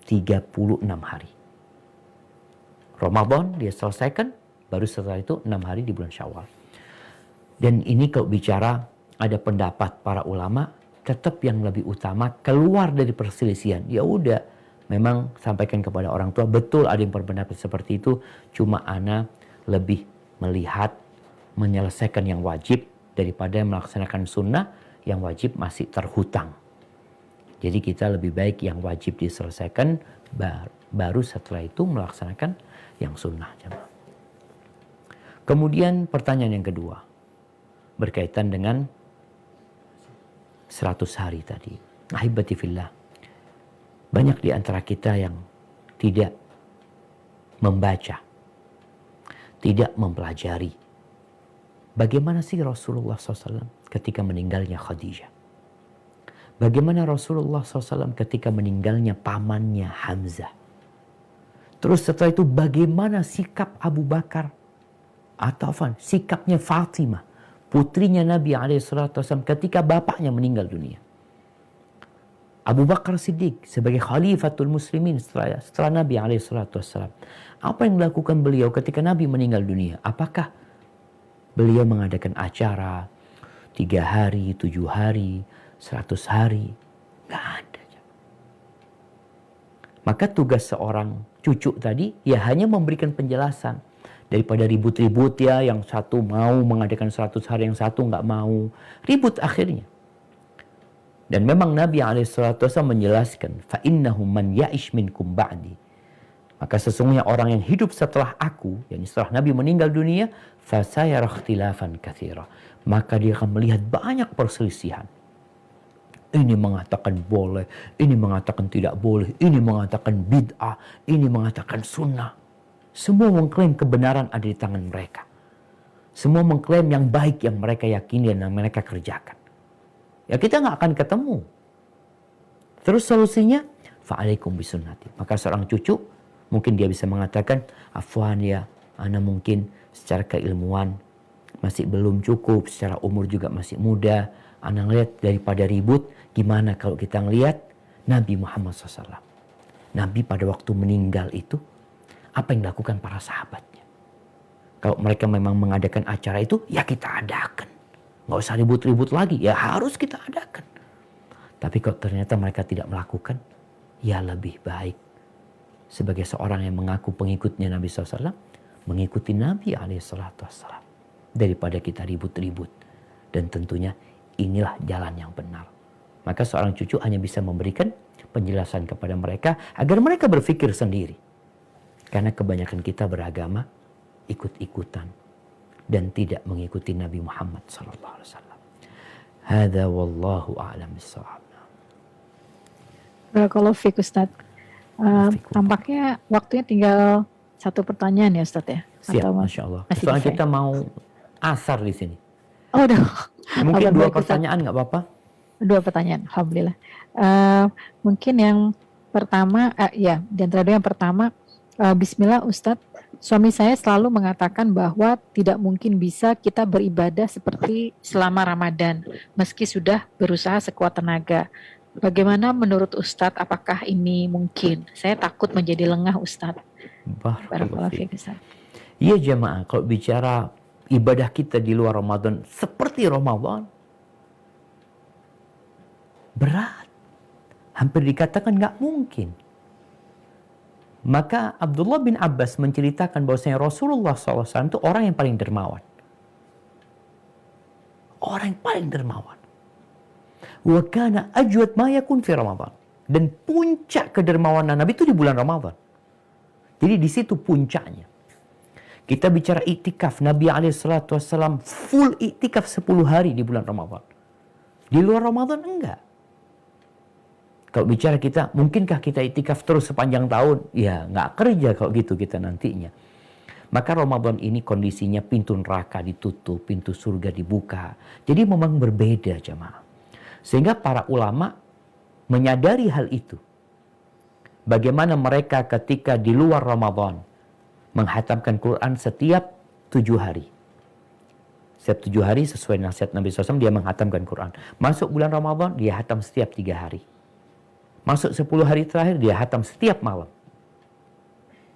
36 hari. Ramadan dia selesaikan, baru setelah itu 6 hari di bulan Syawal. Dan ini kalau bicara ada pendapat para ulama, tetap yang lebih utama keluar dari perselisihan. Ya udah, memang sampaikan kepada orang tua, betul ada yang berpendapat seperti itu, cuma ana lebih melihat menyelesaikan yang wajib daripada melaksanakan sunnah. Yang wajib masih terhutang. Jadi kita lebih baik yang wajib diselesaikan, baru setelah itu melaksanakan yang sunnah. Kemudian pertanyaan yang kedua, berkaitan dengan 100 hari tadi. Ahibati fillah, banyak di antara kita yang tidak membaca, tidak mempelajari bagaimana sih Rasulullah SAW ketika meninggalnya Khadijah. Bagaimana Rasulullah SAW ketika meninggalnya pamannya Hamzah. Terus setelah itu bagaimana sikap Abu Bakar atau sikapnya Fatimah, putrinya Nabi SAW ketika bapaknya meninggal dunia. Abu Bakar Siddiq sebagai khalifatul muslimin setelah Nabi SAW. Apa yang dilakukan beliau ketika Nabi meninggal dunia? Apakah beliau mengadakan acara 3 hari, 7 hari, 100 hari? Gak ada. Maka tugas seorang cucu tadi ya hanya memberikan penjelasan. Daripada ribut-ribut ya, yang satu mau mengadakan 100 hari, yang satu nggak mau. Ribut akhirnya. Dan memang Nabi SAW menjelaskan, فَإِنَّهُ مَنْ يَعِشْ مِنْكُمْ بَعْدِي. Maka sesungguhnya orang yang hidup setelah aku, yakni setelah Nabi meninggal dunia, فَسَيَرَ اخْتِلَافًا كَثِيرًا. Maka dia akan melihat banyak perselisihan. Ini mengatakan boleh, ini mengatakan tidak boleh, ini mengatakan bid'ah, ini mengatakan sunnah. Semua mengklaim kebenaran ada di tangan mereka. Semua mengklaim yang baik yang mereka yakini dan yang mereka kerjakan. Ya kita nggak akan ketemu. Terus solusinya, fa'alaikum bisunnati. Maka seorang cucu, mungkin dia bisa mengatakan, afwan ya, ana mungkin secara keilmuan masih belum cukup, secara umur juga masih muda. Ana ngeliat daripada ribut, gimana kalau kita ngeliat Nabi Muhammad SAW. Nabi pada waktu meninggal itu, apa yang dilakukan para sahabatnya. Kalau mereka memang mengadakan acara itu, ya kita adakan. Nggak usah ribut-ribut lagi, ya harus kita adakan. Tapi kalau ternyata mereka tidak melakukan, ya lebih baik sebagai seorang yang mengaku pengikutnya Nabi SAW, mengikuti Nabi SAW daripada kita ribut-ribut. Dan tentunya inilah jalan yang benar. Maka seorang cucu hanya bisa memberikan penjelasan kepada mereka agar mereka berpikir sendiri. Karena kebanyakan kita beragama ikut-ikutan dan tidak mengikuti Nabi Muhammad SAW. Hadza wallahu a'lam bishawab. Barakallahu fiik Ustaz. Tampaknya waktunya tinggal satu pertanyaan ya Ustaz ya? Siap, Masya Allah. Soalnya kita mau asar di sini. Oh, udah. Mungkin 2 pertanyaan nggak apa-apa? 2 pertanyaan, alhamdulillah. Mungkin yang pertama, ya, di antara yang pertama, Bismillah Ustadz, suami saya selalu mengatakan bahwa tidak mungkin bisa kita beribadah seperti selama Ramadan, meski sudah berusaha sekuat tenaga. Bagaimana menurut Ustadz, apakah ini mungkin? Saya takut menjadi lengah Ustadz. Barakallahu fiik Ustadz. Iya jemaah, kalau bicara ibadah kita di luar Ramadan seperti Ramadan, berat. Hampir dikatakan nggak mungkin. Maka Abdullah bin Abbas menceritakan bahwasanya Rasulullah SAW itu orang yang paling dermawan. Orang yang paling dermawan. Wa kana ajwad ma yakun fi Ramadan. Dan puncak kedermawanan Nabi itu di bulan Ramadan. Jadi di situ puncaknya. Kita bicara iktikaf, Nabi SAW full iktikaf 10 hari di bulan Ramadan. Di luar Ramadan enggak. Kalau bicara kita, mungkinkah kita iktikaf terus sepanjang tahun? Ya, nggak kerja kalau gitu kita nantinya. Maka Ramadan ini kondisinya pintu neraka ditutup, pintu surga dibuka. Jadi memang berbeda jemaah. Sehingga para ulama menyadari hal itu. Bagaimana mereka ketika di luar Ramadan menghatamkan Quran setiap 7 hari. Setiap 7 hari sesuai nasihat Nabi SAW dia menghatamkan Quran. Masuk bulan Ramadan dia hatam setiap 3 hari. Masuk 10 hari terakhir dia hatam setiap malam.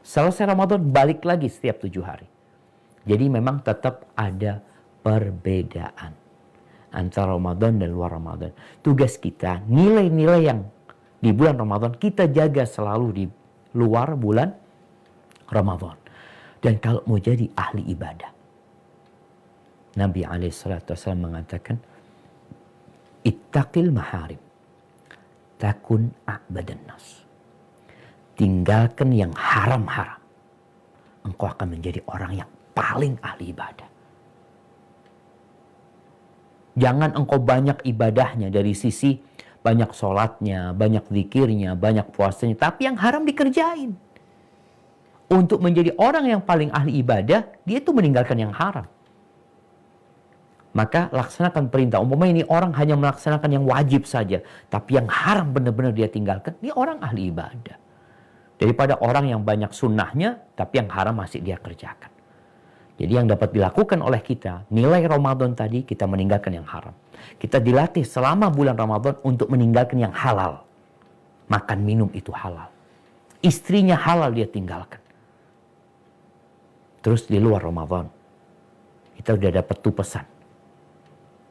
Selesai Ramadan balik lagi setiap 7 hari. Jadi memang tetap ada perbedaan antara Ramadan dan luar Ramadan. Tugas kita, nilai-nilai yang di bulan Ramadan kita jaga selalu di luar bulan Ramadan. Dan kalau mau jadi ahli ibadah, Nabi SAW mengatakan, ittaqil maharim takun a'badan nas. Tinggalkan yang haram-haram. Engkau akan menjadi orang yang paling ahli ibadah. Jangan engkau banyak ibadahnya dari sisi banyak sholatnya, banyak zikirnya, banyak puasanya. Tapi yang haram dikerjain. Untuk menjadi orang yang paling ahli ibadah, dia itu meninggalkan yang haram. Maka laksanakan perintah. Umpamanya ini orang hanya melaksanakan yang wajib saja. Tapi yang haram benar-benar dia tinggalkan. Ini orang ahli ibadah. Daripada orang yang banyak sunnahnya. Tapi yang haram masih dia kerjakan. Jadi yang dapat dilakukan oleh kita. Nilai Ramadan tadi kita meninggalkan yang haram. Kita dilatih selama bulan Ramadan untuk meninggalkan yang halal. Makan minum itu halal. Istrinya halal dia tinggalkan. Terus di luar Ramadan. Kita udah dapat tuh pesan.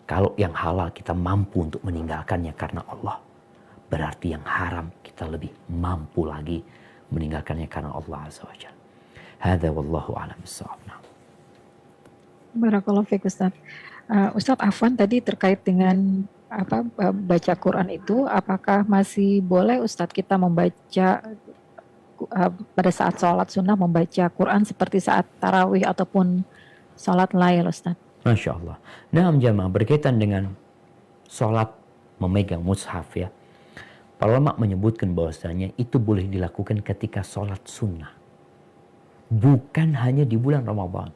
Kalau yang halal kita mampu untuk meninggalkannya karena Allah. Berarti yang haram kita lebih mampu lagi meninggalkannya karena Allah Azza wa Jalla. Hadza wallahu a'lam bissawab. Barakallahu fiik Ustaz. Ustaz Afwan tadi terkait dengan baca Quran itu, apakah masih boleh Ustaz kita membaca pada saat sholat sunnah membaca Quran seperti saat tarawih ataupun sholat lail Ustaz? Masya Allah. Nah jamaah berkaitan dengan sholat memegang mushaf ya. Para ulama menyebutkan bahwasanya itu boleh dilakukan ketika sholat sunnah. Bukan hanya di bulan Ramadan.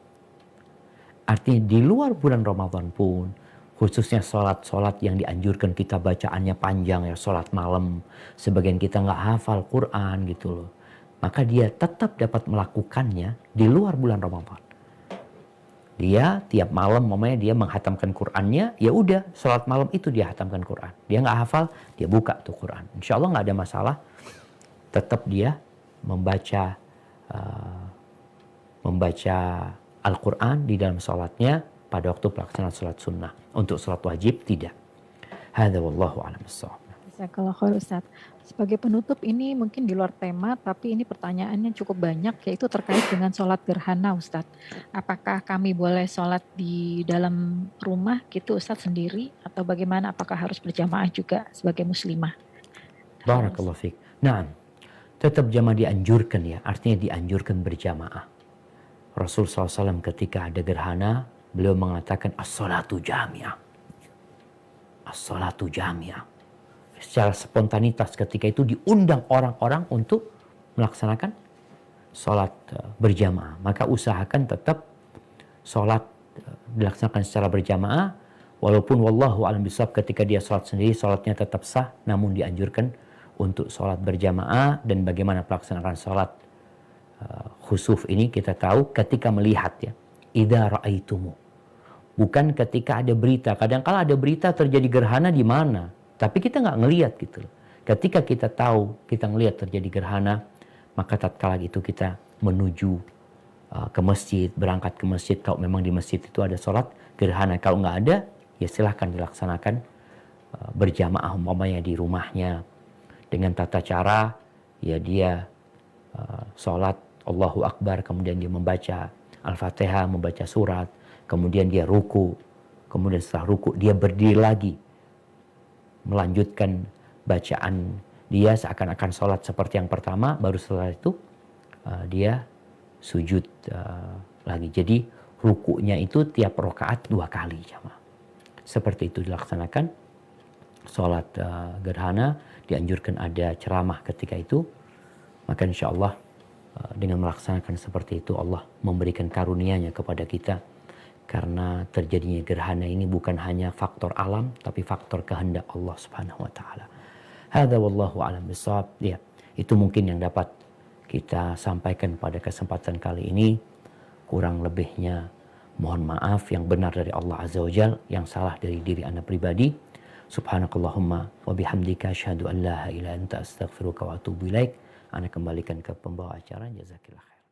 Artinya di luar bulan Ramadan pun, khususnya sholat-sholat yang dianjurkan kita bacaannya panjang ya, sholat malam. Sebagian kita nggak hafal Quran gitu loh. Maka dia tetap dapat melakukannya di luar bulan Ramadan. Dia tiap malam mamanya dia menghatamkan Qurannya, ya udah sholat malam itu dia hatamkan Quran. Dia nggak hafal, dia buka tuh Quran. Insya Allah nggak ada masalah. Tetap dia membaca Al-Quran di dalam sholatnya pada waktu pelaksanaan sholat sunnah. Untuk sholat wajib tidak. Hadza wallahu a'lam bissawab. Jazakallahu khair Ustaz. Sebagai penutup ini mungkin di luar tema, tapi ini pertanyaannya cukup banyak, yaitu terkait dengan sholat gerhana Ustaz. Apakah kami boleh sholat di dalam rumah gitu Ustaz sendiri, atau bagaimana? Apakah harus berjamaah juga sebagai muslimah? Barakallahu fiik. Nah, tetap jamaah dianjurkan ya, artinya dianjurkan berjamaah. Rasul SAW ketika ada gerhana, beliau mengatakan as-salatu jami'ah. As-salatu jami'ah. Secara spontanitas ketika itu diundang orang-orang untuk melaksanakan sholat berjamaah. Maka usahakan tetap sholat dilaksanakan secara berjamaah. Walaupun wallahu a'lam bishawab ketika dia sholat sendiri, sholatnya tetap sah. Namun dianjurkan untuk sholat berjamaah. Dan bagaimana pelaksanaan sholat khusuf ini kita tahu ketika melihat ya. Idza ra'aitumu. Bukan ketika ada berita. Kadang-kala ada berita terjadi gerhana di mana. Tapi kita nggak ngelihat gitu. Ketika kita tahu, kita ngelihat terjadi gerhana, maka tatkala itu kita menuju ke masjid, berangkat ke masjid. Kalau memang di masjid itu ada sholat gerhana. Kalau nggak ada, ya silahkan dilaksanakan berjamaah umpamanya di rumahnya. Dengan tata cara, ya dia sholat Allahu Akbar, kemudian dia membaca Al-Fatihah, membaca surat, kemudian dia ruku, kemudian setelah ruku dia berdiri lagi, melanjutkan bacaan dia seakan-akan sholat seperti yang pertama, baru setelah itu dia sujud lagi. Jadi rukunya itu tiap rakaat 2 kali, jamaah. Seperti itu dilaksanakan sholat gerhana. Dianjurkan ada ceramah ketika itu. Maka insya Allah dengan melaksanakan seperti itu Allah memberikan karunia-Nya kepada kita. Karena terjadinya gerhana ini bukan hanya faktor alam, tapi faktor kehendak Allah Subhanahu wa taala. Hadza wallahu a'lam bishawab. Ya, itu mungkin yang dapat kita sampaikan pada kesempatan kali ini. Kurang lebihnya mohon maaf, yang benar dari Allah Azza wa Jalla, yang salah dari diri Anda pribadi. Subhanakallahumma wa bihamdika asyhadu an la ilaha illa anta astaghfiruka wa atubu ilaik. Ana kembalikan ke pembawa acara. Jazakillah khair.